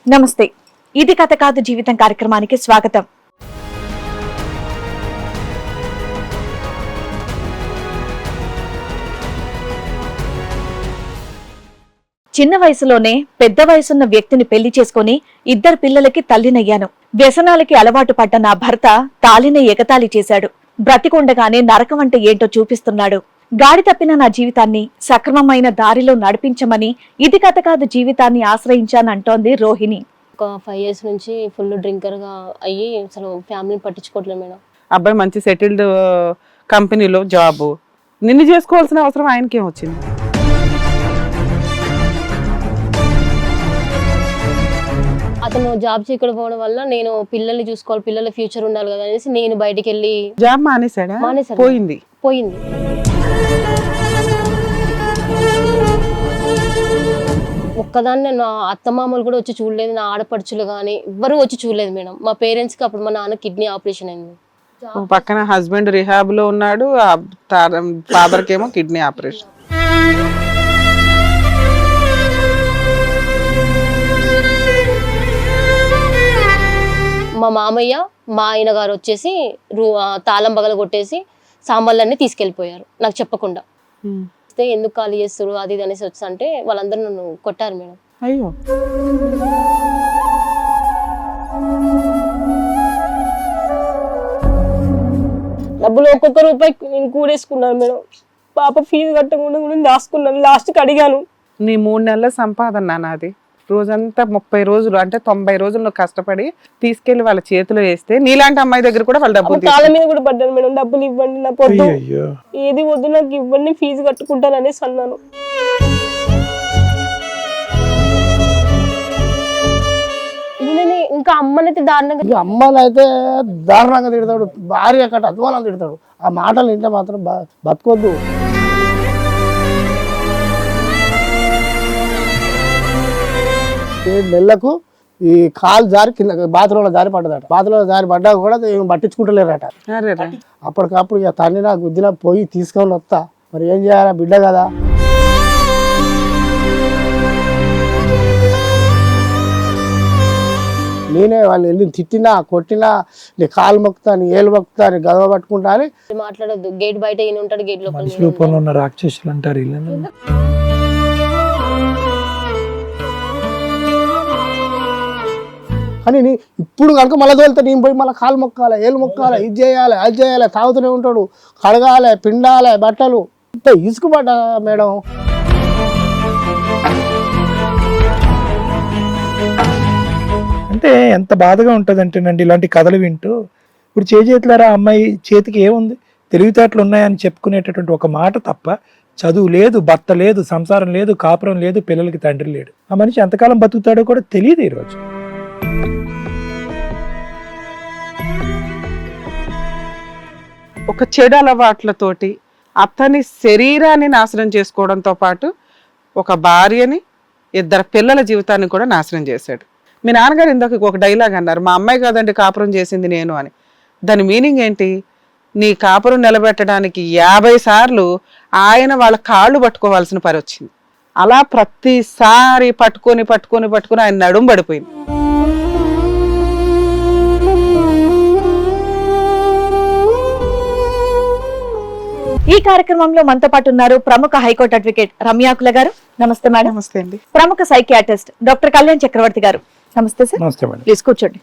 నమస్తే, ఇది కథ కాదు జీవితం కార్యక్రమానికి స్వాగతం. చిన్న వయసులోనే పెద్ద వయసున్న వ్యక్తిని పెళ్లి చేసుకుని 2 పిల్లలకి తల్లినయ్యాను. వ్యసనాలకి అలవాటు పడ్డ నా భర్త తాలినే ఎగతాళి చేశాడు. బ్రతికుండగానే నరకం అంటే ఏంటో చూపిస్తున్నాడు. గాడి తప్పిన నా జీవితాన్ని సక్రమమైన దారిలో నడిపించమని ఇది కథ కాదు జీవితాన్ని ఆశ్రయించానంటోంది రోహిణి. ఒక 5 years నుంచి ఫుల్ డ్రింకర్ గా అయ్యి అసలు ఫ్యామిలీని పట్టించుకోవట్లేదు మేడం. అబ్బాయి మంచి సెటిల్డ్ కంపెనీలో జాబు, నిన్ను చేసుకోవాల్సిన అవసరం ఆయనకేం వచ్చింది? అతను జాబ్ చేయకపోవడం వల్ల నేను పిల్లల్ని చూసుకోవాలి, పిల్లల ఫ్యూచర్ ఉండాలి కదా అనేసి నేను బయటికి వెళ్ళి జాబ్ మానేశాడా? పోయింది. ఒక్కదాన్ని నా అత్తమామలు కూడా వచ్చి చూడలేదు, నా ఆడపడుచులు కానీ ఎవ్వరూ వచ్చి చూడలేదు మేడం. మా పేరెంట్స్ కి అప్పుడు మా నాన్న కిడ్నీ ఆపరేషన్ అయింది. పక్కన హస్బెండ్ రిహాబ్ లో ఉన్నాడు, ఫాదర్ కేమో కిడ్నీ ఆపరేషన్. మా మామయ్య మా ఆయన గారు వచ్చేసి తాళం బగల కొట్టేసి సామాన్లన్నీ తీసుకెళ్లిపోయారు నాకు చెప్పకుండా. ఎందుకు ఖాళీ చేస్తారు అది ఇది అనేసి వచ్చి అంటే వాళ్ళందరూ నన్ను కొట్టారు మేడం. అయ్యో, డబ్బులు ఒక్కొక్క రూపాయి నేను కూడేసుకున్నాను మేడం. పాప ఫీజు కట్టకుండా కూడా దాచుకున్నాను. లాస్ట్కి అడిగాను, నీ 3 నెలల సంపాదన నాది, రోజంతా 30 రోజులు అంటే 90 రోజులు నువ్వు కష్టపడి తీసుకెళ్లి వాళ్ళ చేతిలో వేస్తే నీలాంటి అమ్మాయి దగ్గర కూడా వాళ్ళ డబ్బులు కాళ్ళ మీద కూడా పడ్డాను మేడం. డబ్బులు ఇవ్వండి, నాకు వద్దు, ఏది వద్దు, నాకు ఇవ్వండి, ఫీజు కట్టుకుంటాను అనేసి అన్నాను. ఇంకా అమ్మనైతే దారుణంగా, అమ్మాయిలు అయితే దారుణంగా తిడతాడు, భార్య కట్ట అధ్వానం తిడతాడు. ఆ మాటలు వింటే మాత్రం బతకొద్దు. నెలకు ఈ కాలు జారి కింద బాత్రూంలో జారి పడ్డదట. బాత్రూంలో జారి పడ్డా కూడా పట్టించుకుంటలేరట. అప్పటికప్పుడు ఇక తండ్రి నాకు గుద్దిన పోయి తీసుకొని వస్తా, మరి ఏం చేయాలా, బిడ్డ కదా. నేనే వాళ్ళు వెళ్ళి తిట్టినా కొట్టినా, నీ కాలు మొక్కుతా, నీ ఏళ్ళు మొక్కుతా, నీ గదవ పట్టుకుంటా అని మాట్లాడద్దు. గేట్ బయట ఈయన ఉంటాడు, గేట్ లోపల ఉన్న రాక్షసులు అంటారు. కానీ ఇప్పుడు కనుక మళ్ళీ తోలితే నేను పోయి మళ్ళీ కాలు మొక్కాలి, ఏళ్ళు మొక్కాలి, ఇది చేయాలి, అది చేయాలి, తాగుతూనే ఉంటాడు, కడగాలి, పిండాలి బట్టలు. ఇంత ఇసుకుపడ్డా మేడం. అంటే ఎంత బాధగా ఉంటుంది అంటేనండి ఇలాంటి కథలు వింటూ. ఇప్పుడు చేతులారా అమ్మాయి చేతికి ఏముంది, తెలివితేటలు ఉన్నాయని చెప్పుకునేటటువంటి ఒక మాట తప్ప చదువు లేదు, భర్త లేదు, సంసారం లేదు, కాపురం లేదు, పిల్లలకి తండ్రి లేడు. ఆ మనిషి ఎంతకాలం బతుకుతాడో కూడా తెలియదు. ఈరోజు ఒక చెడు అలవాట్లతోటి అతని శరీరాన్ని నాశనం చేసుకోవడంతో పాటు ఒక భార్యని, 2 పిల్లల జీవితాన్ని కూడా నాశనం చేశాడు. మీ నాన్నగారు ఇందాక ఒక డైలాగ్ అన్నారు, మా అమ్మాయి కాదండి కాపురం చేసింది నేను అని. దాని మీనింగ్ ఏంటి? నీ కాపురం నిలబెట్టడానికి 50 సార్లు ఆయన వాళ్ళ కాళ్ళు పట్టుకోవాల్సిన పని వచ్చింది. అలా ప్రతిసారి పట్టుకొని పట్టుకొని పట్టుకొని ఆయన నడుం పడిపోయింది. ఈ కార్యక్రమంలో మనతో పాటు ఉన్నారు ప్రముఖ హైకోర్టు అడ్వకేట్ రమ్యాకుల గారు. నమస్తే మేడం. నమస్తే అండి. ప్రముఖ సైకియాట్రిస్ట్ డాక్టర్ కళ్యాణ్ చక్రవర్తి గారు. నమస్తే సార్. నమస్తే మేడం. ప్లీజ్ కూర్చోండి.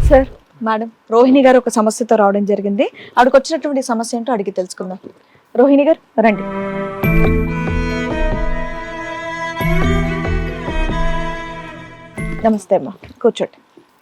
సార్, మేడం రోహిణి గారు ఒక సమస్యతో రావడం జరిగింది. ఆవిడకి వచ్చినటువంటి సమస్య ఏంటో అడిగి తెలుసుకుందాం. రోహిణి గారు రండి. నమస్తే అమ్మా, కూర్చోండి.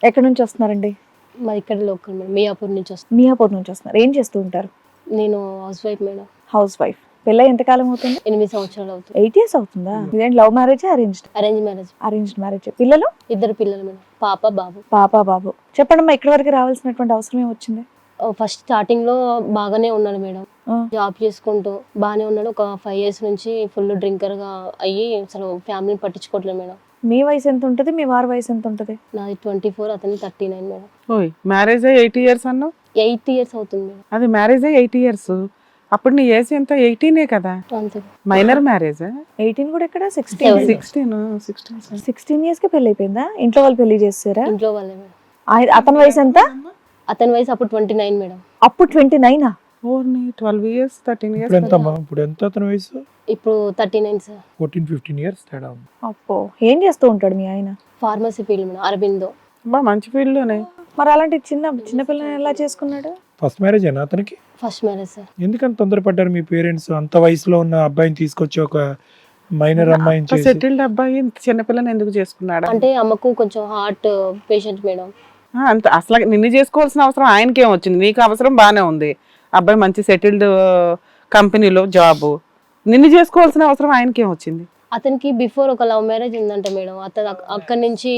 ఎక్కడి నుంచి వస్తున్నారండి? మా ఇక్కడ లోకల్ మేడం, మియాపూర్ నుంచి వస్తాను. మియాపూర్ నుంచి వస్తున్నారు. ఏం చేస్తూ ఉంటారు? నేను house wife madam. House wife. పెళ్ళై ఎంతకాలం అవుతుంది? 8 సంవత్సరాలు అవుతుంది. 8 years అవుతుందా? ఇదేంటి love marriage, arranged? Arrange marriage. Arranged marriage. పిల్లలు? 2 పిల్లలు మేడం, పాప బాబు. పాప బాబు. చెప్పండమ్మా, ఇక్కడి వరకు రావాల్సినటువంటి అవసరం ఏమొచ్చింది? ఫస్ట్ స్టార్టింగ్ లో బాగానే ఉన్నాడు మేడం, జాబ్ చేసుకుంటూ బాగానే ఉన్నాడు. ఒక 5 years నుంచి ఫుల్ డ్రింకర్ గా అయ్యి అసలు ఫ్యామిలీని పట్టించుకోవట్లేదు మేడం. మీ వయసు ఎంత ఉంటది, మీ వారి వయసు ఎంత ఉంటది? నాది 24, అతని 39 మేడం. ఓయ్, మ్యారేజ్ 8 years అన్నావు? 8 years అవుతుంది మేడం. అది మ్యారేజ్ 8 years, అప్పుడు నీ ఏజ్ ఎంత 18 కదా, అంతే మైనర్ మ్యారేజ్. 18 కూడా ఇక్కడ 16 16 ఇయర్స్ కి పెళ్లి అయిపోయిందా? ఇంట్లో వాళ్ళు పెళ్లి చేస్తారా? ఇంట్లో వాళ్ళే మేడం. అతని వయసు ఎంత? అతని వయసు అప్పుడు 29 మేడం. అప్పుడు 29 12 years 13 years. ఇప్పుడు ఎంత ఇప్పుడు ఎంత అతని వయసు? ఇప్పుడు 39 సార్. 14-15 years తేడా ఉంది. అప్పో, ఏం చేస్తూ ఉంటాడు మీ ఆయన? Pharmacy field madam, Aurobindo. మంచి ఫీల్డ్ లోనే. మరి అలాంటి చిన్న పిల్లని ఎలా చేసుకున్నాడు? ఫస్ట్ మ్యారేజ్ అయినా అతనికి? First marriage sir. ఎందుకంత తొందరపడ్డారు మీ పేరెంట్స్? అంత వయసులో ఉన్న అబ్బాయిని తీసుకొచ్చి ఒక మైనర్ అమ్మాయిని చేసి సెటిల్డ్ అబ్బాయి చిన్నపిల్లని ఎందుకు చేసుకున్నాడు? అంటే అమ్మకు కొంచెం హార్ట్ పేషెంట్ మేడం. అంత అసలు నిన్ను చేసుకోవాల్సిన అవసరం ఆయనకి ఏం వచ్చింది? నీకు అవసరం బానే ఉంది, అబ్బాయి మంచి సెటిల్డ్ కంపెనీలో జాబ్, నిన్ను చేసుకోవాల్సిన అవసరం ఆయనకి ఏం వచ్చింది? అతనికి బిఫోర్ ఒక లవ్ మ్యారేజ్ ఉందంట మేడం. అతను అక్కడి నుంచి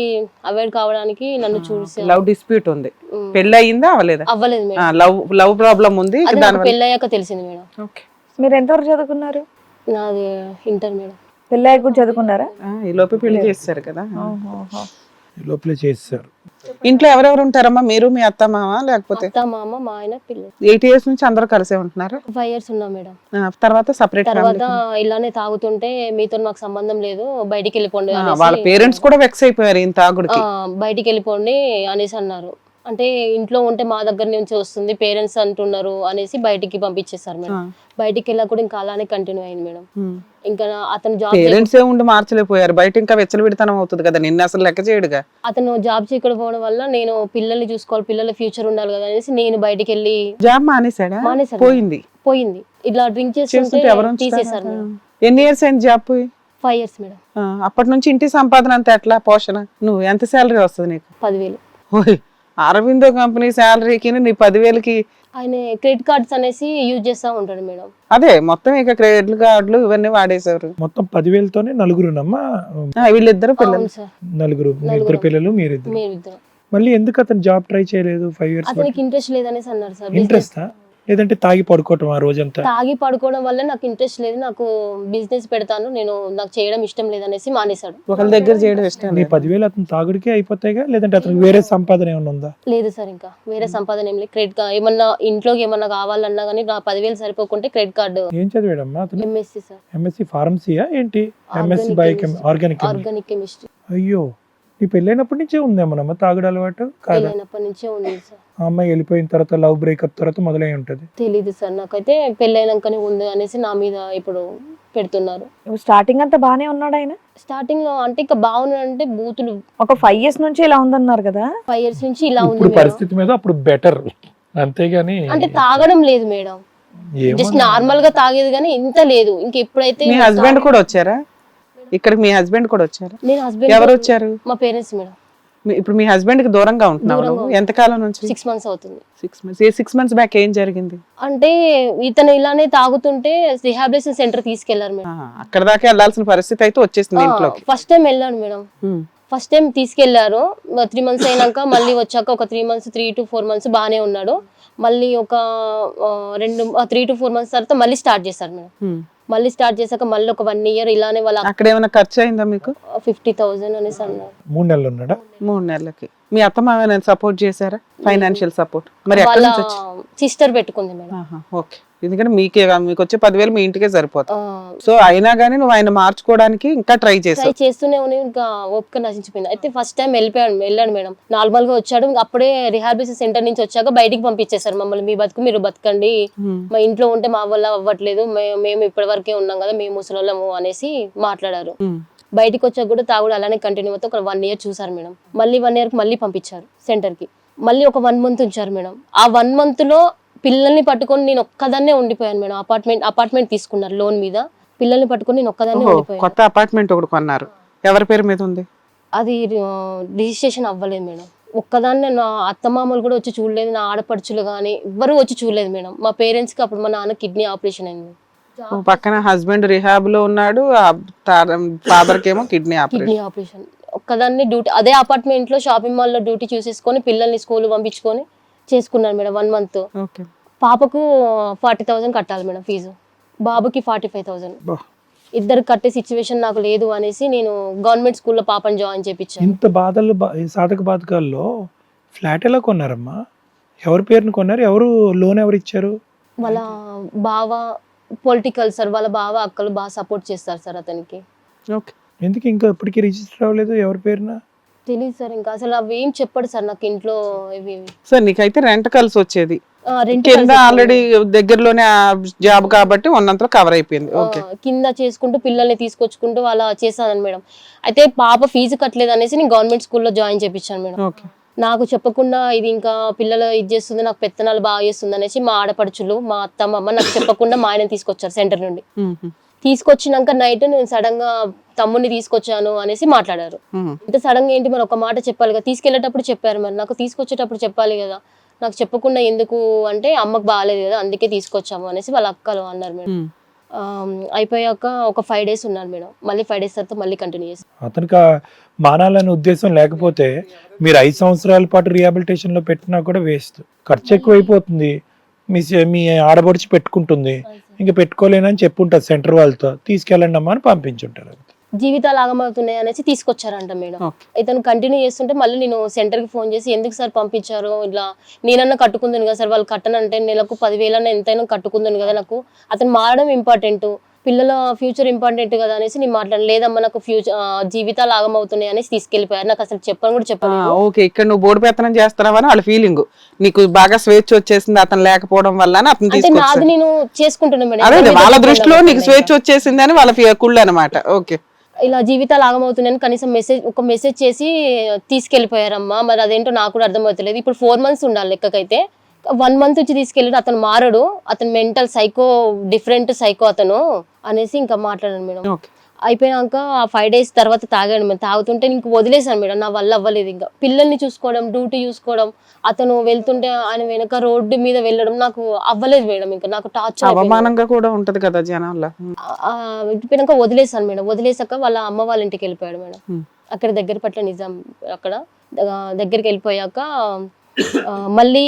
అవాయిడ్ కావడానికి నన్ను చూసి లవ్ డిస్ప్యూట్ ఉంది. పెళ్లి అయ్యిందా అవ్వలేదా? అవ్వలేదు మేడం. లవ్ ప్రాబ్లం ఉంది. అది నాకు పెళ్ళయ్యాక తెలిసింది మేడం. ఓకే. మీరు ఎంతవరకు చదువుకున్నారు? నాది ఇంటర్ మేడం. పెళ్ళయ్యాక కూడా చదువుకున్నారా? ఈ లోపే పెళ్లి చేస్తారు కదా. లోపలే చేస్తారు. ఇంట్లో ఎవరెవరు ఉంటారమ్మా? మీరు, మీ అత్త మామ, లేకపోతే అత్త మామ, మా ఆయన, పిల్లలు. 8 years నుంచి అందరూ కలిసే ఉంటున్నారు? 5 years ఉన్నాం మేడం. తర్వాత సపరేట్. తర్వాత ఇలానే తాగుతుంటే మీతో నాకు సంబంధం లేదు, బయటికి వెళ్ళిపోండి వాళ్ళ పేరెంట్స్ కూడా వెక్స్ అయిపోయారు ఈయన తాగుడికి. బయటికి వెళ్ళిపోండి అనేసి అన్నారు. అంటే ఇంట్లో ఉంటే మా దగ్గర నుంచి వస్తుంది, పేరెంట్స్ అంటున్నారు అనేసి బయటికి పంపించేశారు మేడం. బయటికి వెళ్ళా కూడా ఇంకా అలానే కంటిన్యూ అయింది మేడం. ఇంకా అతను జాబ్ పేరెంట్స్ ఏ ఉండి మార్చలేకపోయారు, బయట ఇంకా వెచ్చలవిడితనం అవుతుంది కదా, నిన్న అసలు లెక్క చేయడుగా. అతను జాబ్ చేయకపోవడం వల్ల నేను పిల్లల్ని చూసుకోవాలి, పిల్లల ఫ్యూచర్ ఉండాలి కదా అనేసి నేను బయటికి వెళ్ళి జాబ్ మానేసాడా? మానేశారు. పోయింది. ఇట్లా డ్రింక్ చేస్తుంటే తీసేశారు మేడం. ఎన్ని ఇయర్స్ అయింది జాబ్ పోయి? 5 years మేడం. అప్పటి నుంచి ఇంటి సంపాదన అంతా ఎట్లా, పోషణ? నువ్వు ఎంత శాలరీ వస్తుంది నీకు? 10,000. ఓయ్, అరవిందో కంపెనీ శాలరీకి నీ 10,000కి ఆయన క్రెడిట్ కార్డ్స్ అనేసి యూజ్ చేస్తా ఉంటాడు మేడం. అదే మొత్తం ఇక క్రెడిట్ కార్డులు ఇవన్నీ వాడేశారు. మొత్తం 10,000తోనే నలుగురునమ్మా? వీళ్ళిద్దరు పిల్లలు. అవును సార్. నలుగురు, మీ ఇద్దరు పిల్లలు, మీరిద్దరు. మీరిద్దరు. మళ్ళీ ఎందుకు అతను జాబ్ ట్రై చేయలేదు 5 years? అతనికి ఇంట్రెస్ట్ లేదనేసి అన్నారు సార్. ఇంట్రెస్టా? లేదంటే తాగి పడుకోవటం ఆ రోజంతా? తాగి పడుకోవడం వల్ల నాకు ఇంట్రెస్ట్ లేదు, నాకు బిజినెస్ పెడతాను, నాకు చేయడం ఇష్టం లేదనేసి మానేశాడు. ఒకళ్ళ దగ్గర చేయడం ఇష్టం నీ 10,000 అతను తాగుడికే అయిపోతాయిగా, లేదంటే అతనికి వేరే సంపాదన ఏమైనా ఉందా? లేదు సార్, ఇంకా వేరే సంపాదన ఏం లేదు. క్రెడిట్ కార్డ్ ఏమన్నా ఇంట్లోకి ఏమన్నా కావాలన్నా కానీ నా 10,000 సరిపోకుంటే క్రెడిట్ కార్డు. ఏం చదివాడమ్మా అతను? MSc sir. ఎంఎస్సి ఫార్మసీయా ఏంటి? MSc organic chemistry. అయ్యో, నీ పెళ్ళైనప్పటి నుంచే ఉందేమోనమ్మా తాగుడు అలవాటు? కాదా? పెళ్ళైనప్పటి నుంచే ఉంది సార్. ఆ అమ్మాయి వెళ్ళిపోయిన తర్వాత, లవ్ బ్రేకప్ తర్వాత మొదలై ఉంటది. తెలీదు సార్, నాకైతే పెళ్ళైనాకనే ఉంది అనేసి నా మీద ఇప్పుడు పెడుతున్నారు. స్టార్టింగ్ అంతా బానే ఉన్నాడు ఆయన? స్టార్టింగ్ లో అంటే ఇంకా బాగున్నాడంటే బూతులు. ఒక 5 years నుంచి ఇలా ఉందన్నారు కదా. 5 years నుంచి ఇలా ఉంది ఇప్పుడు మేడం. పరిస్థితి మీద అప్పుడు బెటర్, అంతేగాని అంటే తాగడం లేదు మేడం, జస్ట్ నార్మల్ గా తాగేది కానీ ఇంత లేదు. ఇంక ఎప్పుడైతే మీ హస్బెండ్ కూడా వచ్చారా ఇక్కడ? మీ హస్బెండ్ కూడా వచ్చారా? నేను హస్బెండ్ ఎవరు వచ్చారు? మా పేరెంట్స్ మేడం. ఇప్పుడు మీ హస్బెండ్ కి దూరంగా ఉంటున్నావు నువ్వు? ఎంతకాలం నుంచి? 6 months అవుతుంది. 6 months. 6 months బ్యాక్ ఏం జరిగింది? అంటే ఇతను ఇలానే తాగుతుంటే రిహాబిలిటేషన్ సెంటర్ తీసుకెళ్లారు మేడం. అక్కడ దాకా వెళ్ళాల్సిన పరిస్థితి అయితే వచ్చేసింది ఇంట్లోకి. ఫస్ట్ టైం వెళ్ళాను మేడం. ఫస్ట్ టైం తీసుకెళ్లారు. 3 months అయినాక మళ్ళీ వచ్చాక ఒక 3 to 4 months బాగానే ఉన్నాడు. మళ్ళీ ఒక 3 to 4 months తర్వాత మళ్ళీ స్టార్ట్ చేశారు మేడం. మళ్ళీ స్టార్ట్ చేశాక మళ్ళీ ఒక 1 year ఇలానే వాళ్ళ అక్కడ ఏమైనా ఖర్చు అయిందా మీకు? 50,000 అనేసి అన్నారు. 3 నెలలు ఉన్నాడా? 3 నెలలకి. మీ అత్త మామ సపోర్ట్ చేశారా? ఫైనాన్షియల్ సపోర్ట్ మరి ఎక్కడి వాళ్ళ నుంచి వచ్చింది? సిస్టర్ పెట్టుకుంది మేడం. ఓకే. ఎందుకంటే మీకే మీకు వచ్చే 10,000 మీ ఇంటికే సరిపోతుంది. సో అయినా గానీ నువ్వు ఆయన మార్చుకోవడానికి ఇంకా ట్రై చేసావు. చేస్తూనే ఉన్నాయి. ఇంకా ఓపిక నశించిపోయింది. అయితే ఫస్ట్ టైం వెళ్ళాను మేడం. నార్మల్ గా వచ్చాడు. అప్పుడే రిహాబిలిటేషన్ సెంటర్ నుంచి వచ్చాక బయటికి పంపించేశారు మమ్మల్ని. మీ బతుకు మీరు బతకండి, మా ఇంట్లో ఉంటే మా వల్ల అవ్వట్లేదు, మేము ఇప్పటి వరకే ఉన్నాం కదా, మేము ముసలోళ్ళము అనేసి మాట్లాడారు. బయటకు వచ్చాక కూడా తాగుడు అలానే కంటిన్యూ అవుతూ ఒక 1 year చూసారు మేడం. మళ్ళీ 1 year కి మళ్ళీ పంపించారు సెంటర్ కి. మళ్ళీ ఒక 1 month ఉంచారు మేడం. ఆ 1 month లో పిల్లల్ని పట్టుకొని నేను ఒక్కదాన్నే ఉండిపోయాను మేడం. అపార్ట్మెంట్ తీసుకున్నారు లోన్ మీద. పిల్లల్ని పట్టుకొని నేను ఒక్కదాన్నే ఉండిపోయాను. కొత్త అపార్ట్మెంట్ ఒకటి కొన్నారు. ఎవరి పేరు మీద ఉంది అది? రిజిస్ట్రేషన్ అవ్వలేదు మేడం. ఒక్కదాన్నే, నా అత్తమామలు కూడా వచ్చి చూడలేదు, నా ఆడపడుచులు కానీ ఎవ్వరూ వచ్చి చూడలేదు మేడం. మా పేరెంట్స్ కి అప్పుడు మా నాన్న కిడ్నీ ఆపరేషన్ అయింది. పక్కన హస్బెండ్ రిహాబ్ లో ఉన్నాడు, ఫాదర్ కేమో కిడ్నీ ఆపరేషన్. ఒక్కదాన్ని డ్యూటీ అదే అపార్ట్మెంట్ లో షాపింగ్ మాల్ లో డ్యూటీ చూసేసుకొని పిల్లల్ని స్కూల్ పంపించుకొని చేసుకున్నాను మేడం 1 month. పాపకు 40,000 కట్టాలి మేడం ఫీజు, బాబుకి 45,000. ఇద్దరు కట్టే సిచ్యువేషన్ నాకు లేదు అనేసి నేను గవర్నమెంట్ స్కూల్లో పాపని జాయిన్ చేయించాను. ఇంత బాధలు, సాధక బాధకాల్లో ఫ్లాట్ ఎలా కొన్నారమ్మా? ఎవరి పేరుని కొన్నారు? ఎవరు లోన్ ఎవరు ఇచ్చారు? వాళ్ళ బావ పొలిటికల్ సార్, వాళ్ళ బావ అక్కలు బాగా సపోర్ట్ చేస్తారు సార్ అతనికి. ఓకే. ఎందుకు ఇంకా ఇప్పటికీ రిజిస్టర్ అవ్వలేదు ఎవరి పేరున? తెలియదు సార్, ఇంకా అసలు అవి ఏం చెప్పడు సార్ నాకు ఇంట్లో. ఇవి సార్ నీకైతే రెంట్ కలిసి వచ్చేది, రెంట్ కింద ఆల్రెడీ దగ్గరలోనే జాబ్ కాబట్టి ఉన్నంతలో కవర్ అయిపోయింది. ఓకే. కింద చేసుకుంటూ పిల్లల్ని తీసుకొచ్చుకుంటూ అలా చేశాను మేడం. అయితే పాప ఫీజు కట్టలేదు అనేసి నేను గవర్నమెంట్ స్కూల్లో జాయిన్ చేయించాను మేడం. ఓకే. నాకు చెప్పకుండా ఇది ఇంకా పిల్లలు ఇది చేస్తుంది, నాకు పెత్తనాలు బాగా చేస్తుంది అనేసి మా ఆడపడుచులు, మా అత్త, మా అమ్మ నాకు చెప్పకుండా మా ఆయన తీసుకొచ్చారు సెంటర్ నుండి. తీసుకొచ్చినాక నైట్ నేను సడన్ గా తమ్ముడిని తీసుకొచ్చాను అనేసి మాట్లాడారు. ఇంత సడన్ గా ఏంటి, మరి ఒక మాట చెప్పాలి కదా, తీసుకెళ్లేటప్పుడు చెప్పారు, మరి నాకు తీసుకొచ్చేటప్పుడు చెప్పాలి కదా, నాకు చెప్పకుండా ఎందుకు అంటే అమ్మకు బాగాలేదు కదా అందుకే తీసుకొచ్చాము అనేసి వాళ్ళ అక్కలు అన్నారు మేడం. అయిపోయాక ఒక 5 days ఉన్నాను మేడం. మళ్ళీ 5 days తర్వాత మళ్ళీ కంటిన్యూ చేస్తాను. అతనికి మానాలనే ఉద్దేశం లేకపోతే మీరు 5 సంవత్సరాల పాటు రిహాబిలిటేషన్ లో పెట్టినా కూడా వేస్ట్. ఖర్చు ఎక్కువైపోతుంది. మీ ఆడబడిచి పెట్టుకుంటుంది, ఇంకా పెట్టుకోలేనని చెప్పుంటారు సెంటర్ వాళ్ళతో, తీసుకెళ్ళండి అమ్మా అని పంపించుంటారు. జీవితాలు ఆగమవుతున్నాయి అనేసి తీసుకొచ్చారంట మేడం. ఇతను కంటిన్యూ చేస్తుంటే మళ్ళీ నేను సెంటర్ కి ఫోన్ చేసి ఎందుకు సార్ పంపించారు, ఇట్లా నేనన్నా కట్టుకుందాను కదా సార్, వాళ్ళు కట్టనంటే నెలకు 10,000 ఎంతైనా కట్టుకుందాను కదా, నాకు అతను మారడం ఇంపార్టెంట్, పిల్లల ఫ్యూచర్ ఇంపార్టెంట్ కదా అనేసి నేను మాట్లాడాను. లేదమ్మా నాకు ఫ్యూచర్ జీవితాలు ఆగమవుతున్నాయి అనేసి తీసుకెళ్లిపోయారు. నాకు అసలు చెప్పని కూడా చెప్పలేదు. ఓకే. ఇక్కడ నువ్వు బోర్డు పెత్తనం చేస్తున్నావని వాళ్ళ ఫీలింగ్, నీకు బాగా స్వేచ్ఛ వచ్చేసింది అతను లేకపోవడం వల్ల అతను అంటే నాది నేను చేసుకుంటున్నాను మేడం. అదే వాళ్ళ దృష్టిలో నీకు స్వేచ్ఛ వచ్చేసింది అని వాళ్ళ కుళ్ళు అనమాట. ఓకే. ఇలా జీవితాలు ఆగమవుతున్నాయని కనీసం ఒక మెసేజ్ చేసి తీసుకెళ్లిపోయారమ్మా. మరి అదేంటో నాకు కూడా అర్థమవుతలేదు. ఇప్పుడు 4 months ఉండాలి లెక్కకైతే, 1 month నుంచి తీసుకెళ్ళి అతను మారడు, అతను మెంటల్ సైకో, డిఫరెంట్ సైకో అతను అనేసి ఇంకా మాట్లాడాను మేడం. అయిపోయాక ఆ 5 days తర్వాత తాగాడు మేడం. తాగుతుంటే ఇంక వదిలేసాను మేడం, నా వల్ల అవ్వలేదు. ఇంకా పిల్లల్ని చూసుకోవడం, డ్యూటీ చూసుకోవడం, అతను వెళ్తుంటే ఆయన వెనక రోడ్డు మీద వెళ్ళడం నాకు అవ్వలేదు మేడం. ఇంకా నాకు టార్చర్, అవమానంగా కూడా ఉంటది కదా జనాల్లో. అయిపోయాక వదిలేసాను మేడం. వదిలేసాక వాళ్ళ అమ్మ వాళ్ళ ఇంటికి వెళ్ళిపోయాడు మేడం. అక్కడ దగ్గర పట్ల నిజాం, అక్కడ దగ్గరికి వెళ్ళిపోయాక మళ్ళీ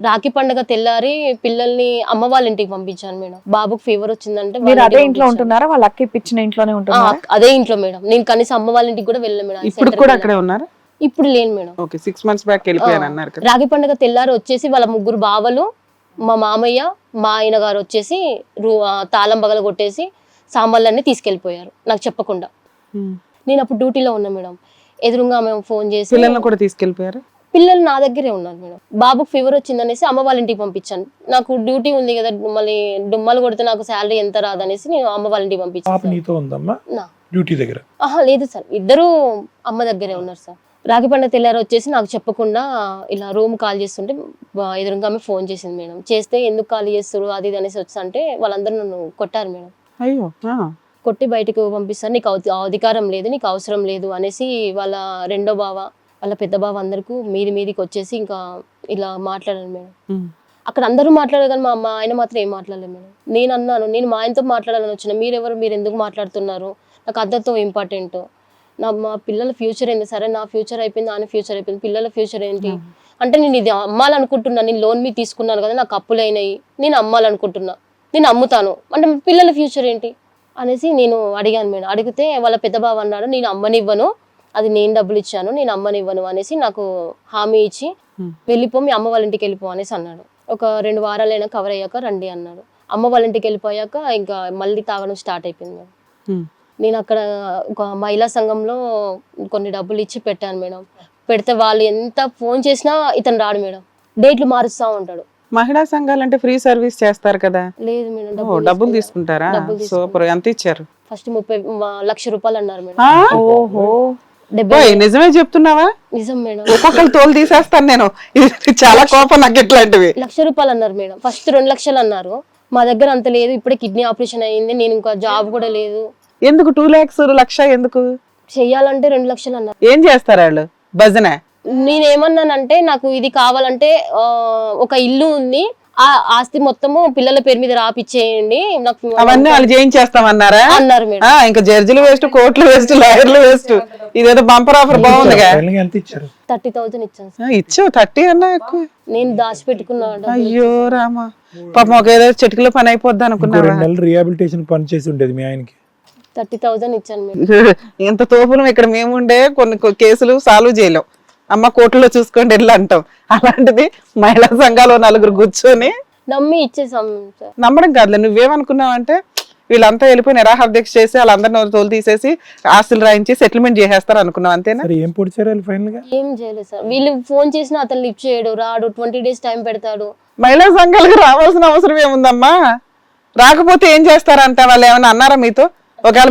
రాఖీ పండుగ తెల్లారి పిల్లల్ని అమ్మ వాళ్ళ ఇంటికి పంపించాను మేడం. బాబుకి ఫీవర్ వచ్చిందంటే మీరు అదే ఇంట్లో ఉంటున్నారా, వాళ్ళ అక్క ఇప్పించిన ఇంట్లోనే ఉంటున్నారా? అదే ఇంట్లో మేడం. నేను కనీసం అమ్మ వాళ్ళ ఇంటికి కూడా వెళ్ళాను మేడం. ఇప్పుడు కూడా అక్కడే ఉన్నారు? ఇప్పుడు లేను మేడం. ఓకే. 6 months బ్యాక్ వెళ్ళిపోయాను అన్నారు కదా. రాఖీ పండుగ తెల్లారి వచ్చేసి వాళ్ళ 3 బావలు, మా మామయ్య, మా ఆయన గారు వచ్చేసి తాళం బగల కొట్టేసి సామాన్లన్నీ తీసుకెళ్లిపోయారు నాకు చెప్పకుండా. నేను అప్పుడు డ్యూటీలో ఉన్నా మేడం. ఎదురుగా మేము ఫోన్ చేసి పిల్లల్ని కూడా తీసుకెళ్లిపోయారు. పిల్లలు నా దగ్గరే ఉన్నారు మేడం. బాబుకు ఫీవర్ వచ్చిందనేసి అమ్మ వాళ్ళ ఇంటికి పంపించాను. నాకు డ్యూటీ ఉంది కదా, మళ్ళీ డుమ్మలు కొడితే నాకు శాలరీ ఎంత రాదనేసి నేను అమ్మ వాళ్ళ ఇంటికి పంపించాను. డ్యూటీ దగ్గర లేదు సార్, ఇద్దరు అమ్మ దగ్గరే ఉన్నారు సార్. రాఖీ పండుగ తెల్లారు వచ్చేసి నాకు చెప్పకుండా ఇలా రూమ్ కాల్ చేస్తుంటే ఎదురుగా ఆమె ఫోన్ చేసింది మేడం. చేస్తే ఎందుకు కాల్ చేస్తారు అది ఇది అనేసి వచ్చి అంటే వాళ్ళందరూ నన్ను కొట్టారు మేడం. అయ్యో. కొట్టి బయటకు పంపిస్తారు, నీకు అధికారం లేదు, నీకు అవసరం లేదు అనేసి వాళ్ళ రెండో బావ, వాళ్ళ పెద్ద బావ అందరికీ మీదికి వచ్చేసి ఇంకా ఇలా మాట్లాడాను మేడం. అక్కడ అందరూ మాట్లాడారు కానీ మా ఆయన మాత్రం ఏం మాట్లాడలేదు మేడం. నేను అన్నాను, నేను మా ఆయనతో మాట్లాడాలని వచ్చిన, మీరెవరు, మీరు ఎందుకు మాట్లాడుతున్నారు, నాకు అందరితో ఇంపార్టెంట్, మా పిల్లల ఫ్యూచర్ ఏంటి, సరే నా ఫ్యూచర్ అయిపోయింది, ఆయన ఫ్యూచర్ అయిపోయింది, పిల్లల ఫ్యూచర్ ఏంటి అంటే నేను ఇది అమ్మాలనుకుంటున్నా, నేను లోన్ మీద తీసుకున్నాను కదా, నాకు అప్పులు అయినాయి, నేను అమ్మాలనుకుంటున్నా, నేను అమ్ముతాను అంటే పిల్లల ఫ్యూచర్ ఏంటి అనేసి నేను అడిగాను మేడం. అడిగితే వాళ్ళ పెద్ద బావ అన్నాడు, నేను అమ్మనివ్వను, అది నేను డబ్బులు ఇచ్చాను, నేను అమ్మనివ్వను అనేసి నాకు హామీ ఇచ్చి వెళ్ళిపో, మీ అమ్మ వాళ్ళ ఇంటికి వెళ్ళిపో అనేసి అన్నాడు. ఒక 2 వారాలైనా కవర్ అయ్యాక రండి అన్నాడు. అమ్మ వాళ్ళ ఇంటికి వెళ్ళిపోయాక ఇంకా మళ్ళీ తాగడం స్టార్ట్ అయిపోయింది మేడం. నేను అక్కడ ఒక మహిళా సంఘంలో కొన్ని డబ్బులు ఇచ్చి పెట్టాను మేడం. పెడితే వాళ్ళు ఎంత ఫోన్ చేసినా ఇతను రాడు మేడం, డేట్లు మారుస్తూ ఉంటాడు. మహిళా సంఘాలు అంటే ఫ్రీ సర్వీస్ చేస్తారు కదా? లేదు మేడం, డబ్బులు తీసుకుంటారా? సూపర్. ఎంత ఇచ్చారు? ఫస్ట్ 30 లక్ష రూపాయలు అన్నారు మేడం. ఓహో, నిజమే చెప్తున్నావా? నిజం మేడం. ఒక్కొక్కరు తోలు తీసేస్తాను నేను, చాలా కోపం నాకు ఇట్లాంటివి. 1 లక్ష రూపాయలు అన్నారు మేడం. ఫస్ట్ 2 లక్షలు అన్నారు. మా దగ్గర అంత లేదు, ఇప్పుడే కిడ్నీ ఆపరేషన్ అయ్యింది, నేను ఇంకా జాబ్ కూడా లేదు. ఎందుకు 2 lakhs 1 లక్ష ఎందుకు చెయ్యాలంటే 2 లక్షలు అన్నారు. ఏం చేస్తారు వాళ్ళు? భజన? నేనేమన్నానంటే నాకు ఇది కావాలంటే ఒక ఇల్లు ఉంది, ఆ ఆస్తి మొత్తము పిల్లల పేరు మీద రాపిచ్చేయండి, నాకు అవన్నీ వాళ్ళు చేయించేస్తామన్నారా? అన్నారు మేడం. ఇంకా జడ్జిలు వేస్ట్, కోర్టులు వేస్ట్, లాయర్లు వేస్ట్. ఇదేదో బంపర్ ఆఫర్ బాగుందిగా. 30,000 ఇచ్చాను సార్. ఇచ్చావు 30 అన్నా ఎక్కువ. నేను దాచిపెట్టుకున్నాను. అయ్యో రామా, పాపం ఒక ఏదో చెట్టుకులో పని అయిపోద్ది అనుకున్నా. రిహాబిలిటేషన్ పని చేసి ఉండేది మీ ఆయనకి. 30,000 ఇచ్చాను మేడం. ఎంత తోపులం ఇక్కడ మేముండే, కొన్ని కేసులు సాల్వ్ చేయలేం, అమ్మ కోర్టులో చూసుకోండి వెళ్ళి అంటాం. అలాంటిది మహిళా సంఘాలు 4 కూర్చొని నమ్మి ఇచ్చేసాం సార్. నమ్మడం కాదులే, నువ్వేమనుకున్నావు అంటే వీళ్ళంతా వెళ్ళిపోయి నిరాహార దీక్ష చేసి వాళ్ళందరినీ తోలు తీసేసి ఆస్తులు రాయించి సెటిల్మెంట్ చేసేస్తారు అనుకున్నావు, అంతేనా? సరే ఏం పొడిచారు వాళ్ళు ఫైనల్ గా? ఏం చేయలేదు సార్. వీళ్ళు ఫోన్ చేసినా అతను లిఫ్ట్ చేయడు, రాడు, 20 days టైం పెడతాడు. మహిళా సంఘాలకు రావాల్సిన అవసరం ఏముందమ్మా? రాకపోతే ఏం చేస్తారంట? వాళ్ళు ఏమైనా అన్నారా మీతో? ఒకవేళ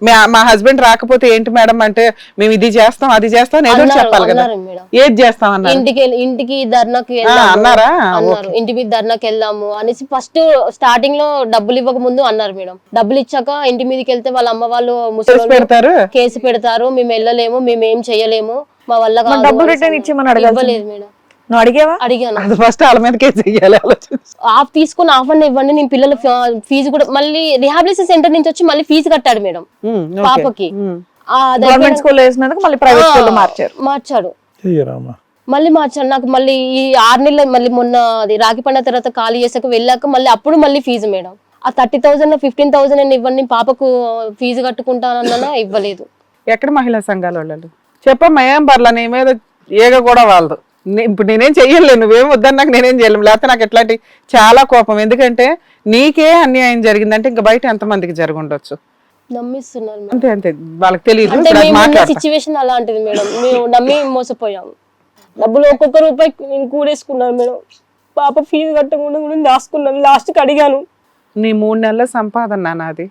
మేము మా హస్బెండ్ రాకపోతే ఏంటి మేడం అంటే మేము ఇది చేస్తాం అది చేస్తాం ఏదో చెప్పాలి కదా. అన్నారు మేడం. ఏది చేస్తాం అన్నారు? ఇంటికి ధర్నాకి అన్నారా? అన్నారు. ఇంటి మీద ధర్నాకి వెళ్దాము అనేసి ఫస్ట్ స్టార్టింగ్ లో డబ్బులు ఇవ్వక ముందు అన్నారు మేడం. డబ్బులు ఇచ్చాక ఇంటి మీదకి వెళ్తే వాళ్ళ అమ్మ వాళ్ళు ముసలి పెడతారు, కేసు పెడతారు, మేము వెళ్ళలేము, మేము ఏం చేయలేము, మా వల్ల కాదు డబ్బులు అనేసి రిటర్న్ ఇచ్చేమని ఇవ్వలేదు అడగలేదు మేడం. నువ్వు అడిగావా? అడిగాను. అది ఫస్ట్ వాళ్ళ మీద కేసు చెయ్యాలి. ఆఫ్ తీసుకుని ఆఫ్ అన్న ఇవ్వండి, నేను పిల్లల ఫీజు కూడా మళ్ళీ రిహాబిలిటేషన్ సెంటర్ నుంచి వచ్చి మళ్ళీ ఫీజు కట్టాడు మేడం పాపకి. గవర్నమెంట్ స్కూల్లో వేసినందుకు మళ్ళీ ప్రైవేట్ స్కూల్లో మార్చాడు. చెయ్యరామా మళ్ళీ మార్చాడు. నాకు మళ్ళీ ఈ 6 నెలలు మళ్ళీ మొన్న అది రాఖీ పండుగ తర్వాత ఖాళీ చేసాక వెళ్ళాక మళ్ళీ అప్పుడు మళ్ళీ ఫీజు మేడం. ఆ 30,000 15,000 అని ఇవ్వండి, పాపకు ఫీజు కట్టుకుంటానన్నా ఇవ్వలేదు. ఎక్కడ మహిళా సంఘాల వాళ్ళు? చెప్పమ్మా, ఏం పర్లా, నీ మీద ఏగ కూడా వాళ్ళదు. ఇప్పుడు నేనేం చెయ్యలేను, నువ్వేం వద్దని నాకు నేనేం చేయలేము. లేకపోతే నాకు ఎట్లాంటి చాలా కోపం. ఎందుకంటే నీకే అన్యాయం జరిగిందంటే ఇంకా బయట ఎంతమందికి జరిగి ఉండొచ్చు. నమ్మిస్తున్నారు మేడం. అంతే అంతే, వాళ్ళకి తెలియదు. అంటే సిచ్యువేషన్ అలాంటిది మేడం. మేము నమ్మి మోసపోయాము. డబ్బులు ఒక్కొక్క రూపాయి నేను కూడేసుకున్నాను మేడం. పాప ఫీజు కట్టకుండా కూడా దాచుకున్నాను. లాస్ట్కి అడిగాను. నీ 3 నెలల సంపాదన నాది.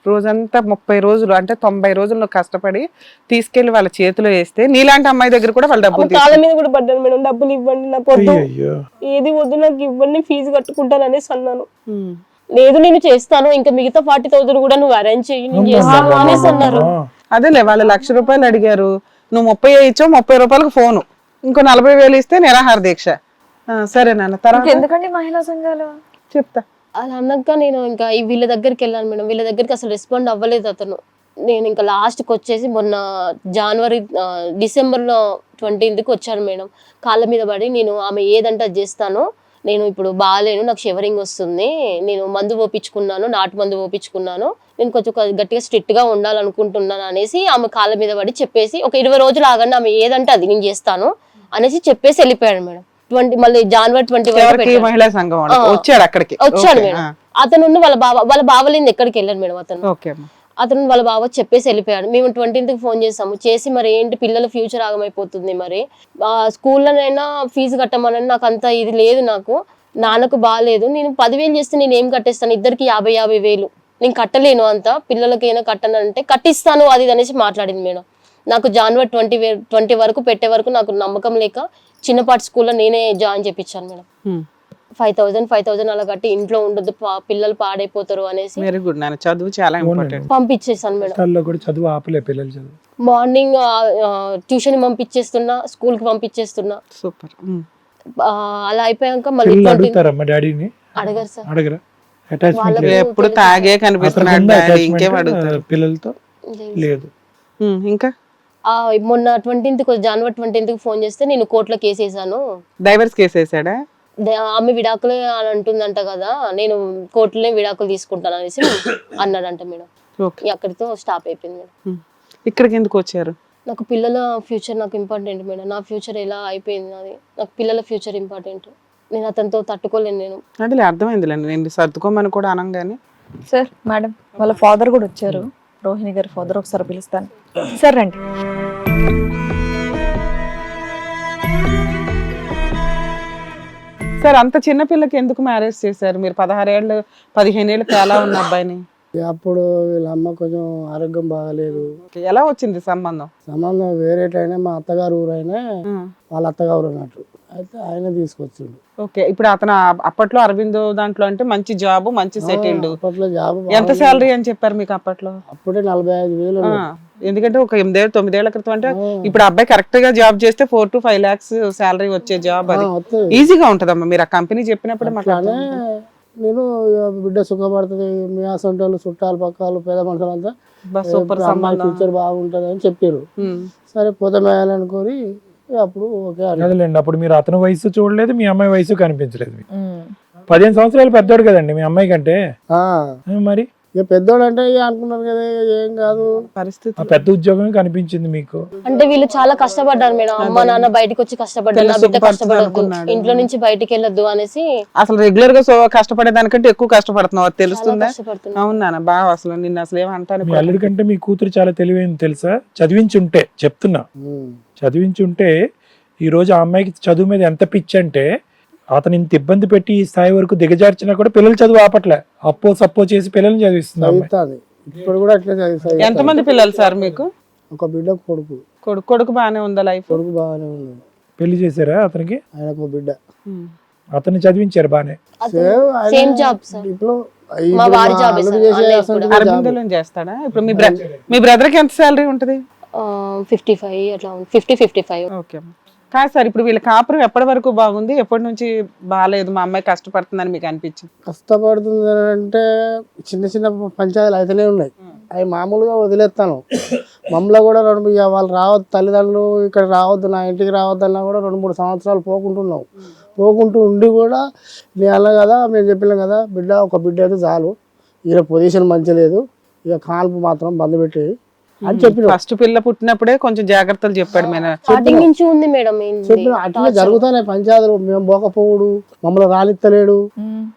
రోజంతా 30 రోజులు అంటే 90 రోజులు నువ్వు కష్టపడి తీసుకెళ్లి వాళ్ళ చేతిలో వేస్తే నీలాంటి అమ్మాయి దగ్గర కూడా వాళ్ళ డబ్బులు కాళ్ళ మీద కూడా పడ్డాను మేడం. డబ్బులు ఇవ్వండి, నాకు వద్దు, అయ్యో ఏది వద్దు, నాకు ఇవ్వండి, ఫీజు కట్టుకుంటాను అనేసి అన్నాను. లేదు నేను చేస్తాను, ఇంకా మిగతా 40,000 కూడా నువ్వు అరేంజ్ చెయ్యి, నేను చేస్తాను అనేసి అన్నారు. అదేలే, వాళ్ళు ₹1,00,000 అడిగారు, నువ్వు 30 ఇచ్చావు, 30 రూపాయలకు ఫోను, ఇంకో 40,000 ఇస్తే నిరాహార దీక్ష. సరే నాన్న, తర్వాత ఎందుకండి మహిళా సంఘాలు? చెప్తా. అలా అన్నాక నేను ఇంకా వీళ్ళ దగ్గరికి వెళ్ళాను మేడం. వీళ్ళ దగ్గరికి అసలు రెస్పాండ్ అవ్వలేదు అతను. నేను ఇంకా లాస్ట్కి వచ్చేసి మొన్న డిసెంబర్లో 20th వచ్చాను మేడం. కాళ్ళ మీద పడి నేను ఆమె ఏదంటే అది చేస్తాను, నేను ఇప్పుడు బాగాలేను, నాకు షివరింగ్ వస్తుంది, నేను మందు పోపించుకున్నాను, నాటు మందు పోపించుకున్నాను, నేను కొంచెం గట్టిగా స్ట్రిక్ట్గా ఉండాలనుకుంటున్నాను అనేసి ఆమె కాళ్ళ మీద పడి చెప్పేసి ఒక 20 రోజులు ఆగండి, ఆమె ఏదంటే అది నేను చేస్తాను అనేసి చెప్పేసి వెళ్ళిపోయాడు మేడం. మళ్ళీ జనవరి 20 మహిళా సంఘం వచ్చాడు అక్కడికి. వచ్చాడు మేడం. అతను వాళ్ళ బావలేని ఎక్కడికి వెళ్ళాడు మేడం. అతను వాళ్ళ బావ చెప్పేసి వెళ్ళిపోయాడు. మేము 20th ఫోన్ చేసాము. చేసి మరి ఏంటి పిల్లల ఫ్యూచర్ ఆగమైపోతుంది, మరి స్కూల్లోనైనా ఫీజు కట్టమని, నాకు అంత ఇది లేదు, నాకు నాన్నకు బాగాలేదు, నేను 10,000 చేస్తే నేను ఏం కట్టేస్తాను, ఇద్దరికి 50,000 నేను కట్టలేను, అంత పిల్లలకైనా కట్టనంటే కట్టిస్తాను అది అనేసి మాట్లాడింది మేడం. నాకు జనవరి 20 వరకు పెట్టే వరకు నాకు నమ్మకం లేక చిన్నపాటి స్కూల్లో నేనే జాయిన్ చేయించాను మేడం. 5,000 అలా కట్టి ఇంట్లో ఉండొద్దు, పిల్లలు పాడైపోతారు అనేసి వెరీ గుడ్ నాన్న, చదువు చాలా ఇంపార్టెంట్. పంపించేసాను మేడం. చదువు ఆపలే పిల్లలు చదువు. మార్నింగ్ ట్యూషన్ పంపించేస్తున్నా, స్కూల్ కి పంపించేస్తున్నా. సూపర్. అలా అయిపోయాక మళ్ళీ అడుగుతారమ్మా డాడీని? అడగరు సార్. అడగరా? అటాచ్మెంట్ ఎప్పుడు తాగే కనిపిస్తున్నాడు, ఇంకేం అడుగుతారు? పిల్లలతో లేదు. ఇంకా మొన్న 20th జనవరి 20th ఫోన్ చేస్తే నేను కోర్టులో కేసు వేసాను. డైవర్స్ కేసు వేసాడా? ఆమె విడాకులే అని అంటుందంట కదా, నేను కోర్టులో విడాకులు తీసుకుంటాను అనేసి అన్నాడంట మేడం. అక్కడితో స్టాప్ అయిపోయింది మేడం. ఇక్కడికి ఎందుకు వచ్చారు? నాకు పిల్లల ఫ్యూచర్ నాకు ఇంపార్టెంట్ మేడం. నా ఫ్యూచర్ ఎలా అయిపోయింది, అది నాకు పిల్లల ఫ్యూచర్ ఇంపార్టెంట్. నేను అతనితో తట్టుకోలేను. నేను అంటే అర్థమైందిలేండి, నేను సర్దుకోమని కూడా అనగానే. సార్ మేడం వాళ్ళ ఫాదర్ కూడా వచ్చారు, రోహిణి గారి ఫాదర్, ఒకసారి పిలుస్తాను సార్, రండి. సార్ అంత చిన్న పిల్లకి ఎందుకు మ్యారేజ్ చేశారు మీరు? 16 ఏళ్ళు 15 ఏళ్ళు తేలా ఉన్న అబ్బాయిని. అప్పుడు వీళ్ళ అమ్మ కొంచెం ఆరోగ్యం బాగాలేదు. ఎలా వచ్చింది సంబంధం? సంబంధం వేరేటైనా మా అత్తగారు ఊరైనా వాళ్ళ అత్తగారు అన్నట్టు, అయితే ఆయన తీసుకొచ్చిండు. ఓకే, ఇప్పుడు అతను అప్పట్లో అరవిందో దాంట్లో అంటే మంచి జాబ్, మంచి సెటిల్డ్. అప్పట్లో జాబ్ ఎంత శాలరీ అని చెప్పారు మీకు అప్పట్లో? అప్పుడే 45,000. ఎందుకంటే ఒక 8 9 ఏళ్ల క్రితం అంటే ఇప్పుడు అబ్బాయి కరెక్ట్ గా జాబ్ చేస్తే 4 to 5 lakhs శాలరీ వచ్చే జాబ్, అది ఈజీగా ఉంటదమ్మా. మీరు ఆ కంపెనీ చెప్పినప్పుడు నేను బిడ్డ సుఖపడుతుంది, మీ అసంటోళ్ళు చుట్టాలు పక్కలు పేద మనుషులంతా సూపర్ ఫ్యూచర్ బాగుంటది అని చెప్పారు. సరే పోతామేయాలనుకోని అప్పుడు ఓకే అదేలేండి. అప్పుడు మీరు అతని వయసు చూడలేదు, మీ అమ్మాయి వయసు కనిపించలేదు. 15 సంవత్సరాలు పెద్దోడు కదండి మీ అమ్మాయి కంటే. మరి ఇక పెద్దోడు అంటే ఇక అనుకున్నారు కదా ఏం కాదు పరిస్థితి ఆ పెద్ద ఉద్యోగమే కనిపించింది మీకు. అంటే వీళ్ళు చాలా కష్టపడ్డారు మేడం. అమ్మ నాన్న బయటకు వచ్చి కష్టపడ్డారు, నా బిడ్డ కష్టపడద్దు, ఇంట్లో నుంచి బయటికి వెళ్ళొద్దు అనేసి అసలు రెగ్యులర్ గా కష్టపడే దానికంటే ఎక్కువ కష్టపడుతున్నావు, అది తెలుస్తుందా? కష్టపడుతున్నారు. అవును నాన్న, బాగా అసలు నిన్ను అసలు ఏమంటాను. మీ అల్లుడి కంటే మీ కూతురు చాలా తెలివైంది తెలుసా? చదివించుంటే చెప్తున్నా, చదివించుంటే ఈ రోజు ఆ అమ్మాయికి చదువు మీద ఎంత పిచ్చి అంటే అతను ఇంత ఇబ్బంది పెట్టి ఈ స్థాయి వరకు దిగజార్చినా కూడా పిల్లలు చదువు ఆపట్లే, అప్పో సప్పో చేసి పిల్లల్ని చదివిస్తుంది అమ్మాయి. చదువుతుంది ఇప్పుడు కూడా అట్లే చదివిస్తుంది. ఎంతమంది పిల్లలు సార్ మీకు? ఒక బిడ్డ కొడుకు. కొడుకు బాగానే ఉందా లైఫ్? కొడుకు బాగానే ఉంది. పెళ్లి చేశారా అతనికి? ఆయనకు ఒక బిడ్డ. అతన్ని చదివించారు బానే. సేమ్ జాబ్ సార్, ఇప్పుడు మా వారి జాబ్ అరబిందలో చేస్తాడా? ఇప్పుడు మీ బ్రదర్ కి ఎంత శాలరీ ఉంటది? 55 అట్లా 55. ఓకే. కాదు సార్, ఇప్పుడు వీళ్ళ కాపురం ఎప్పటి వరకు బాగుంది, ఎప్పటి నుంచి బాగాలేదు, మా అమ్మాయి కష్టపడుతుందని మీకు అనిపించింది? కష్టపడుతుంది అంటే చిన్న చిన్న పంచాయతీలు అయితేనే ఉన్నాయి, అవి మామూలుగా వదిలేస్తాను. మమ్మల్ని కూడా వాళ్ళు రావద్దు, తల్లిదండ్రులు ఇక్కడ రావద్దు, నా ఇంటికి రావద్దు అన్నా కూడా 2-3 సంవత్సరాలు పోకుంటున్నాం. పోకుంటూ ఉండి కూడా నేను అన్నా కదా, మేము చెప్పినాం కదా, ఒక బిడ్డ అయితే చాలు, ఈయన పొజిషన్ మంచి లేదు, ఇక కాల్పు మాత్రం బంద్ పెట్టి అని చెప్పిన. ఫస్ట్ పిల్ల పుట్టినప్పుడే కొంచెం జాగ్రత్తలు చెప్పాడు. స్టార్టింగ్ నుంచి ఉంది మేడం. చెప్పిన అట్లనే జరుగుతున్నాయి పంచాయతీలు. మేము పోకపోవుడు, మమ్మల్ని రానిత్తలేడు,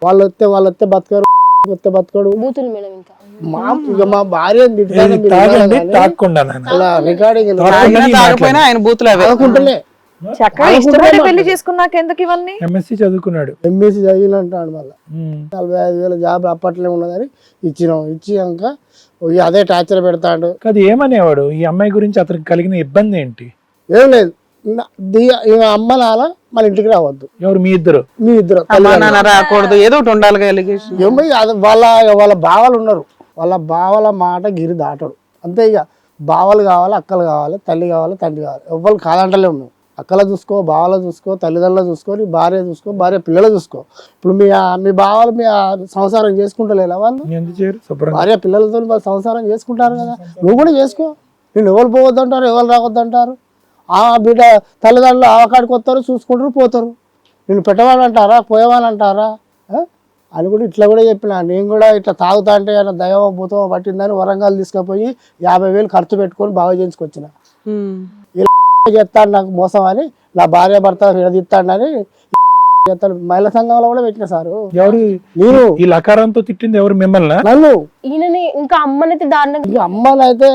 వాళ్ళు వస్తే బతకరు, వస్తే బతకడు. బూతులు మేడం. ఇంకా మా భార్య రికార్డింగ్ ఆయన బూతులు అనుకుంటలే. చక్కగా ఇష్టపడి పెళ్లి చేసుకున్నాక ఎందుకు ఇవన్నీ? ఎంఎస్సి చదువుకున్నాడు. ఎంఎస్సి చదివినంటాడు. మళ్ళీ 45,000 జాబ్ అప్పట్లో ఉన్నదని ఇచ్చినాం. ఇచ్చినాక అదే టార్చర్ పెడతాడు. అది ఏమనేవాడు ఈ అమ్మాయి గురించి? అతనికి కలిగిన ఇబ్బంది ఏంటి? ఏం లేదు, అమ్మ నాన్న మన ఇంటికి రావద్దు. ఎవరు? మీ ఇద్దరు రాకూడదు, ఏదో ఒకటి ఉండాలి. వాళ్ళ బావలు ఉన్నారు, వాళ్ళ బావల మాట గిరి దాటడు అంతే. ఇక బావలు కావాలి, అక్కలు కావాలి, తల్లి కావాలి, తండ్రి కావాలి, ఎవ్వరు కాదంటలే ఉన్నావు. అక్కల చూసుకో, బావల చూసుకో, తల్లిదండ్రులు చూసుకో, నీ భార్య చూసుకో, భార్య పిల్లలు చూసుకో. ఇప్పుడు మీ బావలు మీ సంసారం చేసుకుంటలేదా? వాళ్ళు భార్య పిల్లలతో సంసారం చేసుకుంటారు కదా, నువ్వు కూడా చేసుకో. నేను ఎవరు పోవద్దంటారు, ఎవరు రావద్దంటారు? ఆ బిడ్డ తల్లిదండ్రులు ఆవకాడికి వస్తారు, చూసుకుంటారు, పోతారు. నేను పెట్టవాలంటారా, పోయేవాళ్ళంటారా అని కూడా ఇట్లా కూడా చెప్పిన. నేను కూడా ఇట్లా తాగుతా అంటే దైవ భూతం పట్టిందని వరంగల్ తీసుకుపోయి 50,000 ఖర్చు పెట్టుకొని బాగా చేయించుకొచ్చిన. చెప్తాడు నాకు మోసం అని, నా భార్య భర్త విడదీస్తాడని చెప్తాడు. మహిళా సంఘంలో కూడా పెట్టిన సారు. ఎవరు? నేను. ఈ లకారంతో తిట్టింది ఎవరు? మిమ్మల్ని? నన్ను. ఈయనని ఇంకా అమ్మనైతే దారుణంగా, అమ్మని అయితే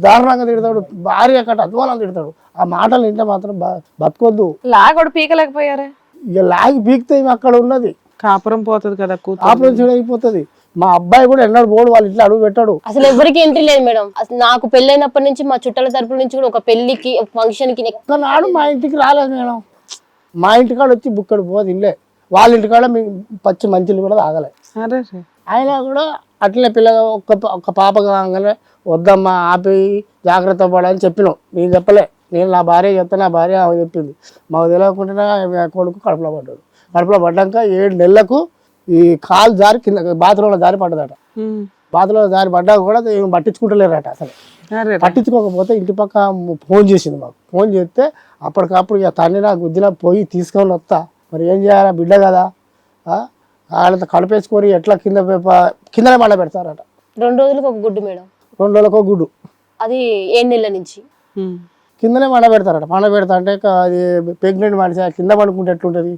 దారుణంగా తిడతాడు, భార్య కట్ట అధ్వానం తిడతాడు. ఆ మాటలు వింటే మాత్రం బతకొద్దు. లాగోడు పీకలేకపోయారా? ఇక లాగి పీకితే అక్కడ ఉన్నది కాపురం పోతుంది కదా, కాపురం చెడు అయిపోతుంది. మా అబ్బాయి కూడా ఎన్నడూ పోడు, వాళ్ళ ఇంట్లో అడుగు పెట్టాడు. అసలు ఎవరికి ఎంట్రీ లేదు మేడం. నాకు పెళ్ళైనప్పటి నుంచి మా చుట్టాల తరపుల నుంచి కూడా ఒక పెళ్లికి, ఫంక్షన్ కి నాడు మా ఇంటికి రాలేదు మేడం. మా ఇంటికాడ వచ్చి బుక్కడు పోదు ఇల్లే, వాళ్ళ ఇంటికాడ పచ్చి మంచిలు కూడా తాగలే. ఆయన కూడా అట్లనే పిల్లగా ఒక్క పాప కాగానే వద్దమ్మా ఆపి జాగ్రత్త పడాలని చెప్పినాం. నేను చెప్పలే, నేను నా భార్య చెప్తే నా భార్య ఆమె చెప్పింది. మాకు తెలియకుండా కొడుకు కడుపులో పడ్డాడు. కడుపులో పడ్డాక 7 నెలలకు ఈ కాలు జారి కింద బాత్రూంలో జారి పడ్డదట. బాత్రూంలో జారి పడ్డా కూడా పట్టించుకుంటలేరట. అసలు పట్టించుకోకపోతే ఇంటి పక్క ఫోన్ చేసింది మాకు. ఫోన్ చేస్తే అప్పటికప్పుడు ఇక తండ్రినా గుద్దినా పోయి తీసుకొని వస్తా, మరి ఏం చేయాలా, బిడ్డ కదా, వాళ్ళతో కడిపేసుకొని ఎట్లా కిందనే పండ పెడతారట. 2 రోజులకు ఒక గుడ్డు మేడం. 2 రోజులకు ఒక గుడ్డు, అది 7 నెలల నుంచి కిందనే పండ పెడతారట. పండ పెడతా అంటే అది ప్రెగ్నెంట్ మనిషి కింద పండుకుంటే ఎట్లుంటుంది.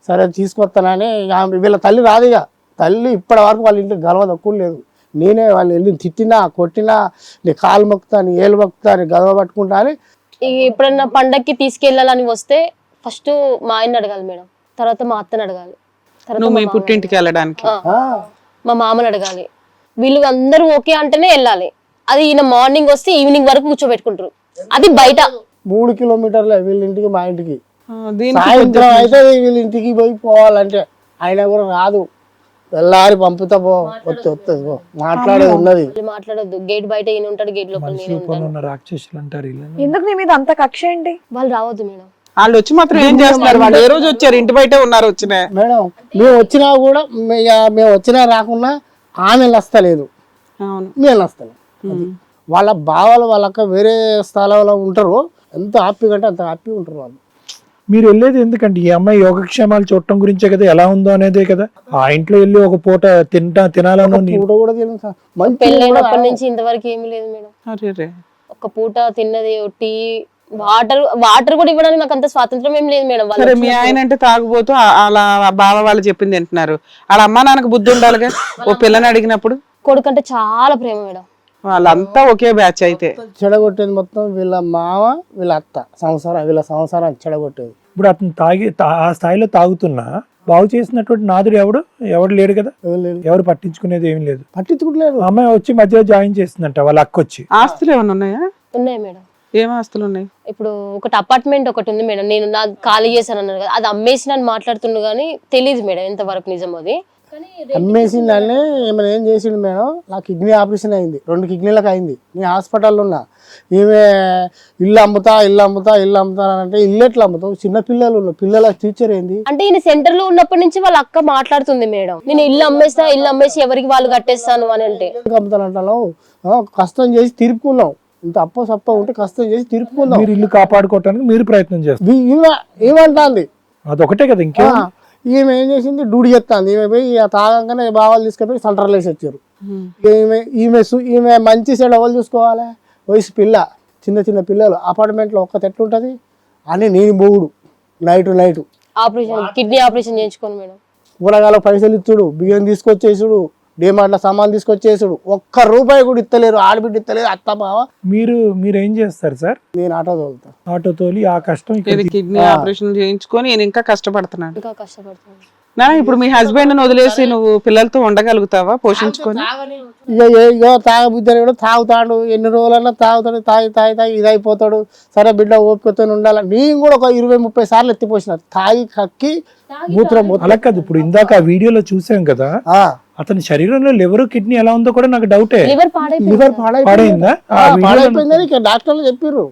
సరే తీసుకొస్తానని వీళ్ళ తల్లి రాదుగా. తల్లి ఇప్పటి వరకు వాళ్ళ ఇంటికి గర్వ తక్కువ లేదు. నేనే వాళ్ళు వెళ్ళి తిట్టినా కొట్టినా, నీ కాలు మొక్కుతా, నీ ఏలు మొక్కుతా, నీ గర్వ పట్టుకుంటా అని. ఎప్పుడన్నా పండక్కి తీసుకెళ్ళాలని వస్తే ఫస్ట్ మా ఆయన్ని అడగాలి మేడం, తర్వాత మా అత్తని అడగాలి, తర్వాత పుట్టింటికి వెళ్ళడానికి మా మామని అడగాలి. వీళ్ళు అందరూ ఓకే అంటేనే వెళ్ళాలి. అది ఈయన మార్నింగ్ వస్తే ఈవినింగ్ వరకు కూర్చోబెట్టుకుంటారు. అది బయట 3 కిలోమీటర్లే వీళ్ళ ఇంటికి మా ఇంటికి. సాయంత్రం అయితే వీళ్ళ ఇంటికి పోవాలంటే ఆయన కూడా రాదు. తెల్లారి పంపుతా పో, వస్తుంది పో, మాట్లాడేది ఉన్నది. మాట్లాడద్దు, గేట్ బయట ఈయన ఉంటాడు, గేట్ లోపల రాక్షసులు అంటారు. ఎందుకు నీ మీద అంత కక్ష ఏంటి? వాళ్ళు రావద్దు మేడం. వాళ్ళు వచ్చి మాత్రం ఏం చేస్తున్నారు? వాళ్ళు ఏ రోజు వచ్చారు? ఇంటి బయట ఉన్నారు. వచ్చినా మేడం మేము వచ్చినా కూడా మేము వచ్చినా రాకున్నా ఆమె వస్తలేదు, మేము వస్తలేదు. వాళ్ళ బావలు వాళ్ళక్క వేరే స్థలంలో ఉంటారు. ఎంత హ్యాపీగా అంటే అంత హ్యాపీగా ఉంటారు వాళ్ళు. మీరు వెళ్ళేది ఎందుకంటే ఈ అమ్మాయి యోగక్షేమాలు చూడటం గురించే కదా, ఎలా ఉందో అనేదే కదా. ఆ ఇంట్లో వెళ్ళి ఒక పూట తినాలను పూట కూడా తినను సార్. మంచి పెళ్ళైనప్పటి నుంచి ఇంతవరకు ఏమీ లేదు మేడం. అరే ఒక పూట తిన్నది టీ, వాటర్ కూడా ఇవ్వడానికి నాకు అంత స్వాతంత్రం ఏం లేదు మేడం. సరే మీ ఆయన అంటే తాగుబోతూ అలా బావ వాళ్ళు చెప్పింది తింటున్నారు, వాళ్ళ అమ్మా నాన్నకు బుద్ధి ఉండాలిగా ఓ పిల్లని అడిగినప్పుడు. కొడుకంటే చాలా ప్రేమ మేడం. వాళ్ళంతా ఒకే బ్యాచ్ అయితే. చెడగొట్టేది మొత్తం వీళ్ళ మామ వీళ్ళ అత్త వీళ్ళ సంసారాన్ని చెడగొట్టేది. ఇప్పుడు అతను ఆ స్థాయిలో తాగుతున్నా బాగు చేసినటువంటి నాదుడు ఎవడు లేడు కదా, ఎవరు పట్టించుకునేది ఏం లేదు. పట్టించుకుంటలేదు. అమ్మాయి వచ్చి మధ్యలో జాయిన్ చేస్తుందంట వాళ్ళ అక్క వచ్చి. ఆస్తులు ఏమైనా ఉన్నాయా? ఉన్నాయి మేడం. ఏం ఆస్తులు ఉన్నాయి? ఇప్పుడు ఒకటి అపార్ట్మెంట్ ఒకటి ఉంది మేడం, నేను నాకు ఖాళీ చేశాను అన్నారు కదా, అది అమ్మేసి నన్ను మాట్లాడుతుండు కానీ తెలియదు మేడం ఎంతవరకు నిజం అది. అమ్మేసిందని ఏమైనా ఏం చేసిండు మేడం, నా కిడ్నీ ఆపరేషన్ అయింది, 2 కిడ్నీలకు అయింది, నేను హాస్పిటల్లో ఉన్నా. ఈమె ఇల్లు అమ్ముతా అంటే ఇల్లు ఎట్లా అమ్ముతావు, చిన్న పిల్లల ఫ్యూచర్ ఏంది అంటే ఈయన సెంటర్ లో ఉన్నప్పటి నుంచి వాళ్ళ అక్క మాట్లాడుతుంది మేడం, నేను ఇల్లు అమ్మేసి ఎవరికి వాళ్ళు కట్టేస్తాను అని. అంటే అమ్ముతానంటాను, కష్టం చేసి తీర్పుకున్నాం, ఇంత సప్ప ఉంటే కష్టం చేసి తీర్పుకుందాం. మీరు ఇల్లు కాపాడుకోవటానికి మీరు ప్రయత్నం చేస్తారు. ఏమంటాంది అదొకటే కదా. ఇంకే ఈమె ఏం చేసింది, డ్యూటీ చేస్తాంది. ఈమె పోయి తాగంగానే బావాలు తీసుకుపోయి సెంటర్లో వేసి వచ్చారు. ఈమె మంచి సైడ్ ఎవరు చూసుకోవాలి, వయసు పిల్ల, చిన్న పిల్లలు, అపార్ట్మెంట్లో ఒక్క ఎట్లుంటది అని నేను బోగుడు నైట్ ఆపరేషన్, కిడ్నీ ఆపరేషన్ చేయించుకోను మేడం. కూరగాయలకు పైసలు ఇచ్చుడు, బియ్యం తీసుకొచ్చేసుడు, డిమార్ట్ల సామాన్ తీసుకొచ్చేసుడు, ₹1 కూడా ఇస్తలేరు, ఆడబిడ్డ ఇస్తలేరు, అత్త బావ. మీరు ఏం చేస్తారు సార్? నేను ఆటో తోలుతా. ఆటో తోలి ఆ కష్టం కిడ్నీ ఆపరేషన్ చేయించుకొని నేను ఇంకా కష్టపడుతున్నాను. ఇంకా కష్టపడుతున్నాను. ఇప్పుడు మీ హస్బెండ్ వదిలేసి నువ్వు పిల్లలతో ఉండగలుగుతావా పోషించుకొని? ఇక తాగబుద్దని కూడా తాగుతాడు, ఎన్ని రోజులన్నా తాగుతాడు, తాగి ఇది అయిపోతాడు. సరే బిడ్డ ఓపికతో ఉండాలి. నేను కూడా ఒక 20-30 సార్లు ఎత్తిపోసిన, తాగి కక్కి మూత్రం. అలా కాదు, ఇప్పుడు ఇందాక ఆ వీడియోలో చూసాం కదా, అతని శరీరంలో లివర్ కిడ్నీ ఎలా ఉందో కూడా నాకు డౌటే. లివర్ పాడైందా? పాడైపోయిందని డాక్టర్లు చెప్పారు.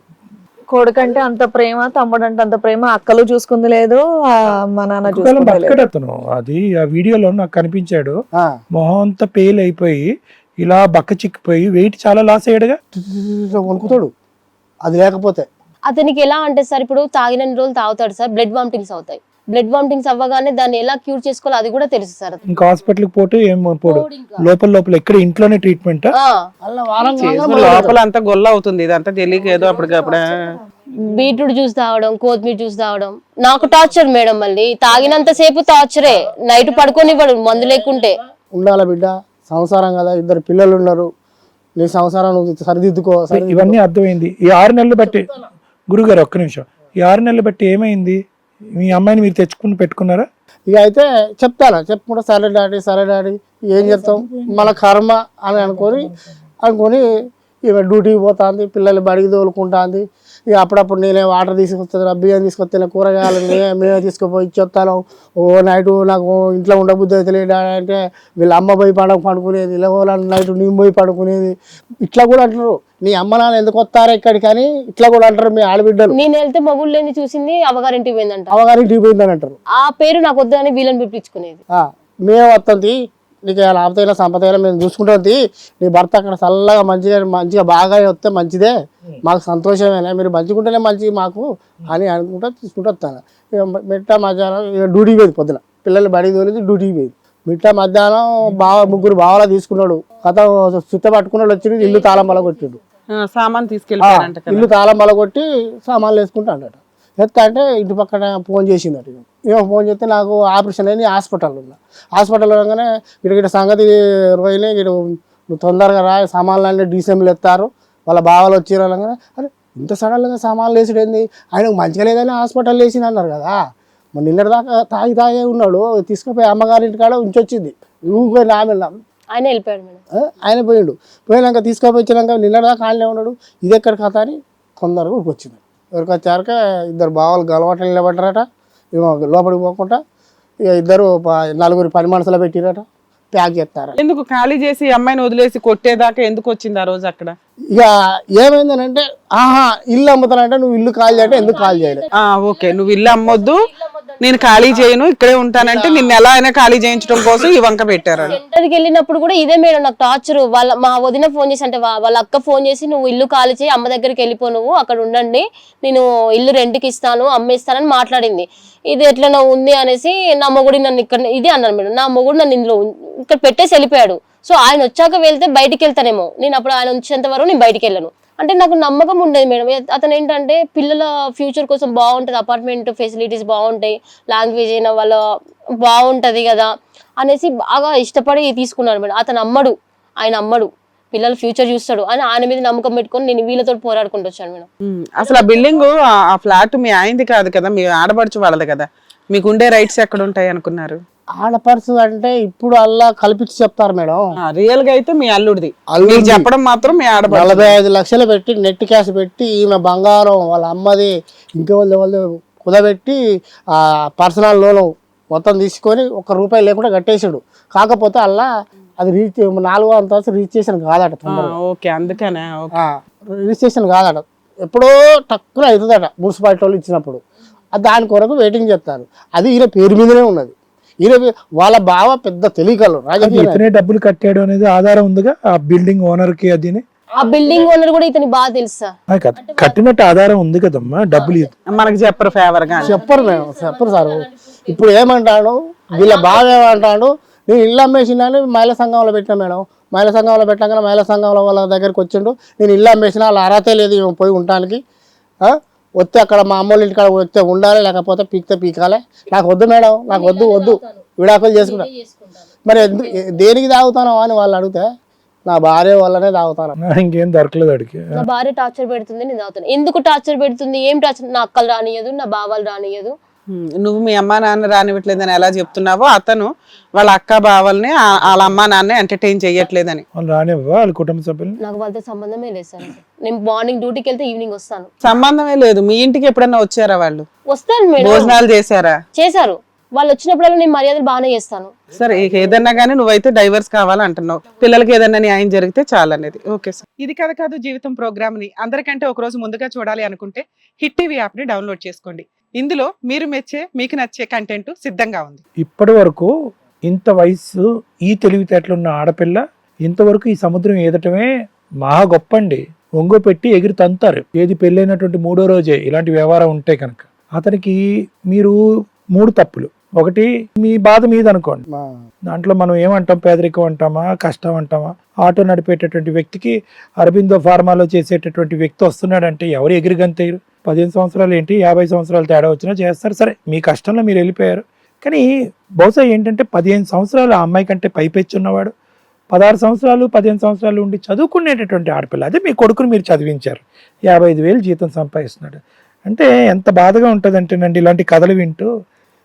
కొడుకంటే అంత ప్రేమ, తమ్ముడు అంటే అంత ప్రేమ, అక్కలు చూసుకుంది లేదు, మా నాన్న చూసుకుంది. అతను అది ఆ వీడియోలో నాకు కనిపించాడు, మొహం అంతా పేల్ అయిపోయి ఇలా బక్క చిక్కిపోయి వెయిట్ చాలా లాస్ అయ్యాడుగా, వణుకుతాడు అది లేకపోతే. అతనికి ఎలా అంటే సార్, ఇప్పుడు తాగిన రోజులు తాగుతాడు సార్, బ్లడ్ వామిటింగ్స్ అవుతాయి. బ్లడ్ వామిటింగ్స్ అవ్వగానే దాన్ని ఎలా క్యూర్ చేసుకోవాలో అది కూడా తెలుసు సార్. ఇంకా హాస్పిటల్ కి పోతే ఏం పోడు, లోపల ఇక్కడ ఇంట్లోనే ట్రీట్మెంట్. లోపల అంతా గొల్ల అవుతుంది, ఇదంతా తెలియక ఏదో అప్పటికప్పుడే బీట్రూట్ జ్యూస్ తాగడం, కొత్తిమీర జ్యూస్ తాగడం. నాకు టార్చర్ మేడం, మళ్ళీ తాగినంత సేపు టార్చరే, నైట్ పడుకోనివ్వడు మందు లేకుంటే. ఉండాలి బిడ్డ, సంసారం కదా, 2 పిల్లలు ఉన్నారు, నీ సంసారం సరిదిద్దుకో. ఇవన్నీ అర్థమైంది. ఈ 6 నెలలు బట్టి గురుగారు ఒక్క నిమిషం, ఈ 6 నెలలు బట్టి ఏమైంది? మీ అమ్మాయిని మీరు తెచ్చుకుని పెట్టుకున్నారా? ఇక అయితే చెప్పుకుంటా సరే డాడీ ఏం చేస్తాం, మన కర్మ అని అనుకొని ఇక డ్యూటీకి పోతుంది, పిల్లలు బడికి తోలుకుంటుంది. ఇక అప్పుడప్పుడు నేనే వాటర్ తీసుకొస్తాను, బియ్యం తీసుకొస్తాను, కూరగాయలు మేమే తీసుకుపోయి ఇచ్చేస్తాను. నైట్ నాకు ఇంట్లో ఉండబుద్ధి అయితే అంటే వీళ్ళ అమ్మ పోయి పడుకునేది, ఇలా నైట్ నేను పోయి పడుకునేది. ఇట్లా కూడా అంటారు, నీ అమ్మ నాన్న ఎందుకు వస్తారా ఇక్కడికి అని ఇట్లా కూడా అంటారు మీ ఆడబిడ్డలు. నేను వెళ్తే మగుళ్ళు లేని చూసింది అవగారింటికి పోయిందంట, అవగారింటికి పోయిందని అంటారు. ఆ పేరు నాకు వద్దని వీళ్ళని పిలిపించుకునేది. మేము వస్తుంది, నీకు లాభతైనా సంపద అయినా మేము చూసుకుంటుంది, నీ భర్త అక్కడ చల్లగా మంచిగా బాగా వస్తే మంచిదే, మాకు సంతోషమేనా, మీరు మంచిగుంటేనే మంచిది మాకు అని అనుకుంటా తీసుకుంటూ వస్తాను. ఇక మిట్ట మధ్యాహ్నం ఇక డ్యూటీకి పోయింది, పొద్దున పిల్లలు బడికి తోలింది, డ్యూటీకి పోయింది. మిట్ట మధ్యాహ్నం 3 బావలా తీసుకున్నాడు, కథ చుట్ట పట్టుకున్నాడు, వచ్చి ఇల్లు తాళం బల కొట్టిండు, సామాన్ తీసుకెళ్ళి ఇల్లు తాళం బల కొట్టి సామాన్లు వేసుకుంటా అన్నట. ఎత్తా అంటే ఇంటి పక్కన ఫోన్ చేసిందట. ఏమో ఫోన్ చేస్తే నాకు ఆపరేషన్ అయింది, హాస్పిటల్లో ఉన్నా. హాస్పిటల్లో ఉండగానే ఇటు సంగతి రోయిలే, ఇటు నువ్వు తొందరగా రా, సామాన్లు అన్నీ డీసెంబుల్ ఎత్తారు, వాళ్ళ బావలు వచ్చారు అనగానే, అరే ఇంత సడన్గా సామాన్లు వేసుడేంది, ఆయనకు మంచిగా లేదని హాస్పిటల్ వేసింది అన్నారు కదా. మరి నిన్నటిదాకా తాగే ఉన్నాడు, తీసుకుపోయి అమ్మగారి ఇంటికాడ ఉంచొచ్చింది, ఊరిపోయి నామెళ్ళాం. ఆయన వెళ్ళిపోయాడు మేడం, ఆయన పోయినాక తీసుకుపోయి వచ్చినాక నిన్నటిదాకా ఆయనే ఉన్నాడు. ఇది ఎక్కడ కథ అని తొందరగా ఊరికొచ్చింది. ఊరికి వచ్చాక 2 బావలు గలవాటలు నిలబడ్డారట, లోపలికి పోకుండా. ఇక 2 4 పని మనుషులు పెట్టిరట, ప్యాక్ చేస్తారట. ఎందుకు ఖాళీ చేసి అమ్మాయిని వదిలేసి కొట్టేదాకా ఎందుకు వచ్చింది ఆ రోజు అక్కడ? ఇక ఏమైందనంటే ఆహా ఇల్లు అమ్ముతానంటే నువ్వు ఇల్లు ఖాళీ చేయంటే ఎందుకు ఖాళీ చేయలేదు. ఓకే, నువ్వు ఇల్లు అమ్మొద్దు, నేను ఖాళీ చేయను, ఇక్కడే ఉంటానంటే నిన్ను ఎలా అయినా ఖాళీ చేయించడం కోసం ఈ వంక పెట్టారు. సెంటర్కి వెళ్ళినప్పుడు కూడా ఇదే మేడం నాకు టార్చర్. మా వదిన ఫోన్ చేసి అంటే వాళ్ళ అక్క ఫోన్ చేసి నువ్వు ఇల్లు ఖాళీ చేయి, అమ్మ దగ్గరికి వెళ్ళిపో, నువ్వు అక్కడ ఉండండి, నేను ఇల్లు రెంట్కి ఇస్తాను, అమ్మేస్తానని మాట్లాడింది. ఇది ఎట్లా ఉంది అనేసి నా మొగుడు నన్ను ఇక్కడ ఇది అన్నాను మేడం. నా మొగుడు నన్ను ఇందులో ఇక్కడ పెట్టేసి వెళ్ళిపోయాడు. సో ఆయన వచ్చాక వెళ్తే బయటికి వెళ్తానేమో, నేను అప్పుడు ఆయన వచ్చేంత వరకు నేను బయటికి వెళ్ళను అంటే నాకు నమ్మకం ఉండేది మేడం. అతను ఏంటంటే పిల్లల ఫ్యూచర్ కోసం బాగుంటుంది, అపార్ట్మెంట్ ఫెసిలిటీస్ బాగుంటాయి, లాంగ్వేజ్ అయినా వాళ్ళ బాగుంటది కదా అనేసి బాగా ఇష్టపడి తీసుకున్నాను మేడం. అతను అమ్మడు, ఆయన అమ్మడు, పిల్లల ఫ్యూచర్ చూస్తాడు అని ఆయన మీద నమ్మకం పెట్టుకొని నేను వీళ్ళతో పోరాడుకుంటూ వచ్చాను మేడం. అసలు ఆ బిల్డింగ్ ఆ ఫ్లాట్ మీ ఆయనది కాదు కదా, మీ ఆడపడుచు వాళ్ళది కదా, మీకు ఉండే రైట్స్ ఎక్కడ ఉంటాయి అనుకున్నారు? ఆడపడుచు అంటే ఇప్పుడు అలా కల్పించి చెప్తారు మేడం. రియల్ గా అయితే మీ అల్లుడిది, చెప్పడం మాత్రం మీ ఆడపడుచు. 45 లక్షలు పెట్టి నెట్ క్యాష్ పెట్టి ఈమె బంగారం వాళ్ళ అమ్మది ఇంకా వాళ్ళు కుదబెట్టి ఆ పర్సనల్ లోన్ మొత్తం తీసుకొని ₹1 లేకుండా కట్టేసాడు. కాకపోతే అలా అది 4వ అంతస్తు రిజిస్ట్రేషన్ కాదట. అందుకనే రిజిస్ట్రేషన్ కాదట, ఎప్పుడో తక్కువ అవుతుందట మున్సిపాలిటీ వాళ్ళు ఇచ్చినప్పుడు. దాని కొరకు వెయిటింగ్ చేస్తారు. అది ఈయన పేరు మీదనే ఉన్నది. ఈయన వాళ్ళ బావ పెద్ద తెలియకలు రాజకీయ డబ్బులు కట్టాడు అనేది ఆధారం ఉందిగా ఆ బిల్డింగ్ ఓనర్ కి. అది ఆ బిల్డింగ్ ఓనర్ కూడా ఇతని బాగా తెలుసా, కట్టినట్టు ఆధారం ఉంది కదమ్మా. డబ్బులు మనకి చెప్పరు, ఫేవర్ గా చెప్పరు మేడం, చెప్పరు సార్. ఇప్పుడు ఏమంటాడు వీళ్ళ బావ ఏమంటాడు, నేను ఇల్లు అమ్మేసినాను మహిళా సంఘంలో పెట్టినా మేడం. మహిళా సంఘంలో పెట్టగానే మహిళా సంఘంలో వాళ్ళ దగ్గరికి వచ్చిండు, నేను ఇల్లు అమ్మేసిన వాళ్ళ అర్హతే లేదు పోయి ఉండటానికి, వస్తే అక్కడ మా అమ్మోళ్ళ ఇంటికాడ వస్తే ఉండాలి, లేకపోతే పీకితే పీకాలి, నాకు వద్దు మేడం, నాకు వద్దు విడాకులు చేసుకుంటా. మరి దేనికి తాగుతానో అని వాళ్ళు అడిగితే నా భార్య వల్లనే తాగుతాను, ఇంకేం దొరకలేదు అడిగి. నా భార్య టార్చర్ పెడుతుంది, నేను తాగుతాను. ఎందుకు టార్చర్ పెడుతుంది, ఏం టార్చర్? నా అక్కలు రానియదు, నా బావాలు రానియదు. నువ్వు మీ అమ్మా నాన్న రానివ్వట్లేదని ఎలా చెప్తున్నావో, అతను వాళ్ళ అక్క బావల్ని వాళ్ళ అమ్మా నాన్న ఎంటర్టైన్ చేయట్లేదని. వాళ్ళ కుటుంబ సభ్యులు నాకు వాళ్ళతో సంబంధమే లేదు సార్. నేను మార్నింగ్ డ్యూటీకి వెళ్తే ఈవినింగ్ వస్తాను. సంబంధమే లేదు. మీ ఇంటికి ఎప్పుడన్నా వచ్చారా వాళ్ళు? వస్తాను మేడం. భోజనాలు చేశారా? చేశారు. వాళ్ళు వచ్చినప్పుడల్లా నేను మర్యాదలు బాగానే చేస్తాను. సరే, ఏదన్నా కానీ నువ్వైతే డైవర్స్ కావాలంటున్నావు, పిల్లలకి ఏదన్నా న్యాయం జరిగితే చాలనేది. Okay sir. ఇది కథ కాదు జీవితం ప్రోగ్రామ్ ని అందరికంటే ఒక రోజు ముందుగా చూడాలి అనుకుంటే హిట్ టీవీ యాప్ ని డౌన్లోడ్ చేసుకోండి. ఇందులో మీరు మెచ్చే, మీకు నచ్చే కంటెంట్ సిద్ధంగా ఉంది. ఇప్పటి వరకు ఇంత వయసు, ఈ తెలివితేటలు ఉన్న ఆడపిల్ల ఇంతవరకు ఈ సముద్రం ఎదటమే మహా గొప్ప అండి. ఒంగో పెట్టి ఎగిరి తంతారు. ఏది పెళ్ళైనటువంటి 3వ రోజే ఇలాంటి వ్యవహారం ఉంటే కనుక అతనికి మీరు 3 తప్పులు. ఒకటి, మీ బాధ మీద అనుకోండి. దాంట్లో మనం ఏమంటాం, పేదరికం అంటామా, కష్టం అంటామా? ఆటో నడిపేటటువంటి వ్యక్తికి అరబిందో ఫార్మాలో చేసేటటువంటి వ్యక్తి వస్తున్నాడంటే ఎవరు ఎగిరిగంతేరు? 15 సంవత్సరాలు ఏంటి, 50 సంవత్సరాలు తేడా వచ్చినా చేస్తారు. సరే, మీ కష్టంలో మీరు వెళ్ళిపోయారు. కానీ బహుశా ఏంటంటే 15 సంవత్సరాలు ఆ అమ్మాయి కంటే పైపెచ్చి ఉన్నవాడు, 16 సంవత్సరాలు 15 సంవత్సరాలు ఉండి చదువుకునేటటువంటి ఆడపిల్ల, అదే మీ కొడుకుని మీరు చదివించారు, 55,000 జీతం సంపాదిస్తున్నాడు అంటే ఎంత బాధగా ఉంటుందంటేనండి ఇలాంటి కథలు వింటూ.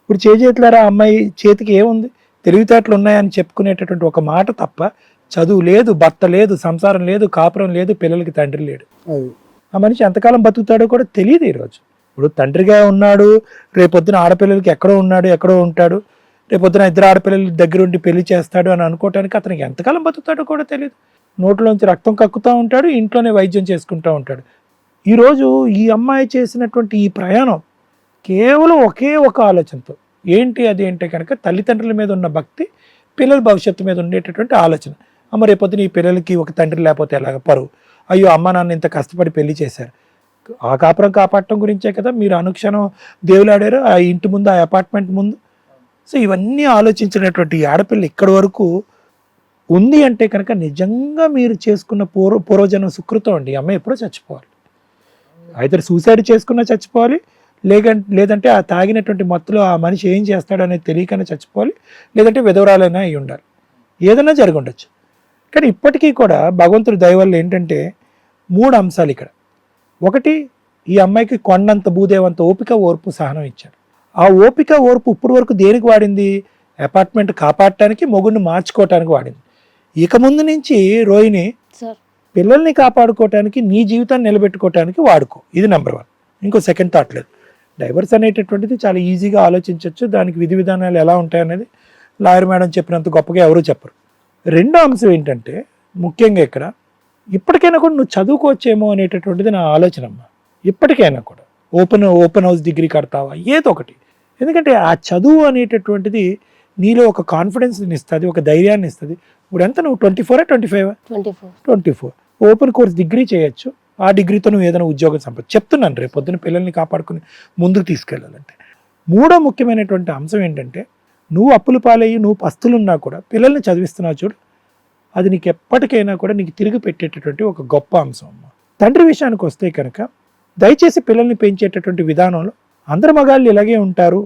ఇప్పుడు చేతులారా అమ్మాయి చేతికి ఏముంది, తెలివితేటలు ఉన్నాయని చెప్పుకునేటటువంటి ఒక మాట తప్ప చదువు లేదు, భర్త లేదు, సంసారం లేదు, కాపురం లేదు, పిల్లలకి తండ్రి లేడు. ఆ మనిషి ఎంతకాలం బతుకుతాడో కూడా తెలియదు ఈరోజు. ఇప్పుడు తండ్రిగా ఉన్నాడు, రేపొద్దున ఆడపిల్లలకి ఎక్కడో ఉన్నాడు, ఎక్కడో ఉంటాడు, రేపొద్దున 2 ఆడపిల్లల దగ్గరుండి పెళ్లి చేస్తాడు అని అనుకోవటానికి అతనికి ఎంతకాలం బతుకుతాడో కూడా తెలియదు. నోట్లోంచి రక్తం కక్కుతూ ఉంటాడు, ఇంట్లోనే వైద్యం చేసుకుంటూ ఉంటాడు. ఈరోజు ఈ అమ్మాయి చేసినటువంటి ఈ ప్రయాణం కేవలం ఒకే ఒక ఆలోచనతో. ఏంటి అది అంటే కనుక తల్లిదండ్రుల మీద ఉన్న భక్తి, పిల్లల భవిష్యత్తు మీద ఉండేటటువంటి ఆలోచన. అమ్మ రేపొద్దున ఈ పిల్లలకి ఒక తండ్రి లేకపోతే ఎలాగ పరువు, అయ్యో అమ్మ నాన్న ఇంత కష్టపడి పెళ్లి చేశారు, ఆ కాపురం కాపాడటం గురించే కదా మీరు అనుక్షణం దేవులాడారు ఆ ఇంటి ముందు, ఆ అపార్ట్మెంట్ ముందు. సో ఇవన్నీ ఆలోచించినటువంటి ఆడపిల్ల ఇక్కడి వరకు ఉంది అంటే కనుక నిజంగా మీరు చేసుకున్న పూర్వజన్మ సుకృతం అండి. ఈ అమ్మాయి ఎప్పుడో చచ్చిపోవాలి, అయితే సూసైడ్ చేసుకున్నా చచ్చిపోవాలి, లేదంటే ఆ తాగినటువంటి మత్తులో ఆ మనిషి ఏం చేస్తాడు అనేది తెలియకనే చచ్చిపోవాలి, లేదంటే విధవరాలైనా అయి ఉండాలి, ఏదైనా జరిగి ఉండొచ్చు. కానీ ఇప్పటికీ కూడా భగవంతుడి దయ వల్ల ఏంటంటే 3 అంశాలు ఇక్కడ. ఒకటి, ఈ అమ్మాయికి కొండంత భూదేవంత ఓపిక, ఓర్పు, సహనం ఇచ్చాడు. ఆ ఓపిక, ఓర్పు ఇప్పటి వరకు దేనికి వాడింది? అపార్ట్మెంట్ కాపాడటానికి, మొగుడిని మార్చుకోవటానికి వాడింది. ఇక ముందు నుంచి రోహిణి పిల్లల్ని కాపాడుకోవటానికి, నీ జీవితాన్ని నిలబెట్టుకోవటానికి వాడుకో. ఇది నెంబర్ 1. ఇంకో సెకండ్ థాట్ లేదు. డైవర్స్ అనేటటువంటిది చాలా ఈజీగా ఆలోచించవచ్చు, దానికి విధి విధానాలు ఎలా ఉంటాయనేది లాయర్ మేడం చెప్పినంత గొప్పగా ఎవరూ చెప్పరు. రెండో అంశం ఏంటంటే ముఖ్యంగా ఇక్కడ ఇప్పటికైనా కూడా నువ్వు చదువుకోవచ్చేమో అనేటటువంటిది నా ఆలోచన అమ్మా. ఇప్పటికైనా కూడా ఓపెన్ హౌస్ డిగ్రీ కడతావా, ఏదో ఒకటి. ఎందుకంటే ఆ చదువు అనేటటువంటిది నీలో ఒక కాన్ఫిడెన్స్ని ఇస్తుంది, ఒక ధైర్యాన్ని ఇస్తుంది. ఇప్పుడు ఎంత నువ్వు 24 25 24 ఓపెన్ కోర్స్ డిగ్రీ చేయొచ్చు. ఆ డిగ్రీతో నువ్వు ఏదైనా ఉద్యోగం చెప్తున్నాను రేపు పొద్దున పిల్లల్ని కాపాడుకుని ముందుకు తీసుకెళ్ళాలంటే. మూడో ముఖ్యమైనటువంటి అంశం ఏంటంటే, నువ్వు అప్పులు పాలయ్యి నువ్వు పస్తులున్నా కూడా పిల్లల్ని చదివిస్తున్నావు చూడు, అది నీకు ఎప్పటికైనా కూడా నీకు తిరిగి పెట్టేటటువంటి ఒక గొప్ప అంశం అమ్మ. తండ్రి విషయానికి వస్తే కనుక దయచేసి పిల్లల్ని పెంచేటటువంటి విధానంలో అందరు మగాళ్ళు ఇలాగే ఉంటారు,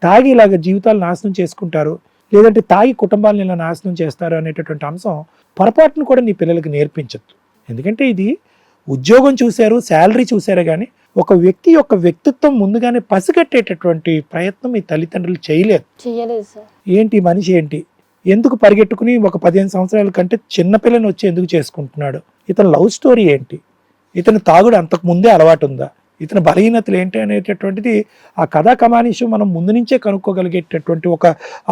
తాగి ఇలాగ జీవితాలు నాశనం చేసుకుంటారు, లేదంటే తాగి కుటుంబాలను ఇలా నాశనం చేస్తారు అనేటటువంటి అంశం పొరపాటును కూడా నీ పిల్లలకి నేర్పించద్దు. ఎందుకంటే ఇది ఉద్యోగం చూశారు, శాలరీ చూశారు, కానీ ఒక వ్యక్తి యొక్క వ్యక్తిత్వం ముందుగానే పసిగట్టేటటువంటి ప్రయత్నం ఈ తల్లిదండ్రులు చేయలేదు సార్. ఏంటి మనిషి ఏంటి, ఎందుకు పరిగెట్టుకుని ఒక 15 సంవత్సరాల కంటే చిన్నపిల్లని వచ్చి ఎందుకు చేసుకుంటున్నాడు, ఇతని లవ్ స్టోరీ ఏంటి, ఇతని తాగుడు అంతకు ముందే అలవాటు ఉందా, ఇతని బలహీనతలు ఏంటి అనేటటువంటిది ఆ కథా కమానిషు మనం ముందు నుంచే కనుక్కోగలిగేటటువంటి ఒక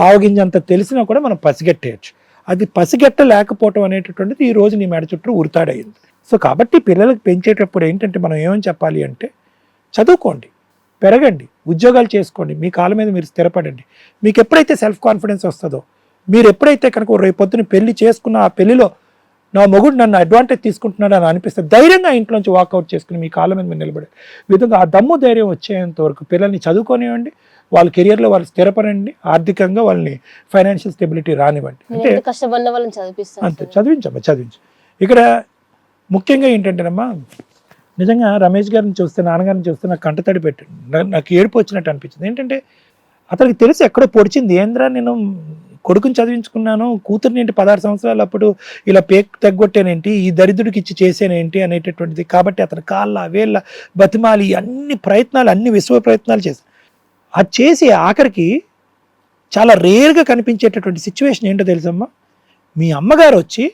ఆవగింజ అంత తెలిసినా కూడా మనం పసిగట్టేయచ్చు. అది పసిగట్టలేకపోవటం అనేటటువంటిది ఈ రోజు నీ మెడ చుట్టూ ఉరితాడయింది. సో కాబట్టి పిల్లలకు పెంచేటప్పుడు ఏంటంటే మనం ఏమని చెప్పాలి అంటే, చదువుకోండి, పెరగండి, ఉద్యోగాలు చేసుకోండి, మీ కాళ్ళ మీద మీరు స్థిరపడండి. మీకు ఎప్పుడైతే సెల్ఫ్ కాన్ఫిడెన్స్ వస్తుందో, మీరు ఎప్పుడైతే కనుక రేపు పొద్దున పెళ్లి చేసుకున్న ఆ పెళ్లిలో నా మొగుడు నన్ను అడ్వాంటేజ్ తీసుకుంటున్నాడు అని అనిపిస్తే ధైర్యంగా ఇంట్లోంచి వాకౌట్ చేసుకుని మీ కాళ్ళ మీద మీరు నిలబడే విధంగా ఆ దమ్ము ధైర్యం వచ్చేంత వరకు పిల్లల్ని చదువుకోనివ్వండి, వాళ్ళ కెరియర్లో వాళ్ళు స్థిరపడండి, ఆర్థికంగా వాళ్ళని ఫైనాన్షియల్ స్టెబిలిటీ రానివ్వండి. అంటే కష్టపడిన వాళ్ళని చదివిస్తాను. అంతే, చదివించు. ఇక్కడ ముఖ్యంగా ఏంటంటేనమ్మా, నిజంగా రమేష్ గారిని చూస్తే, నాన్నగారిని చూస్తే నాకు కంటతడి పెట్టండి, నాకు ఏడుపు వచ్చినట్టు అనిపించింది. ఏంటంటే అతనికి తెలిసి ఎక్కడో పొడిచింది, ఏంద్రా నేను కొడుకుని చదివించుకున్నాను, కూతుర్ని ఏంటి 16 సంవత్సరాలు అప్పుడు ఇలా పేక్ తగ్గొట్టేనేంటి, ఈ దరిద్రుడికి ఇచ్చి చేసేనేంటి అనేటటువంటిది. కాబట్టి అతని కాళ్ళ వేళ్ళ బతిమాలి అన్ని ప్రయత్నాలు, అన్ని విశ్వ ప్రయత్నాలు చేశాను. అది చేసి ఆఖరికి చాలా రేర్గా కనిపించేటటువంటి సిచ్యువేషన్ ఏంటో తెలుసమ్మా, మీ అమ్మగారు వచ్చి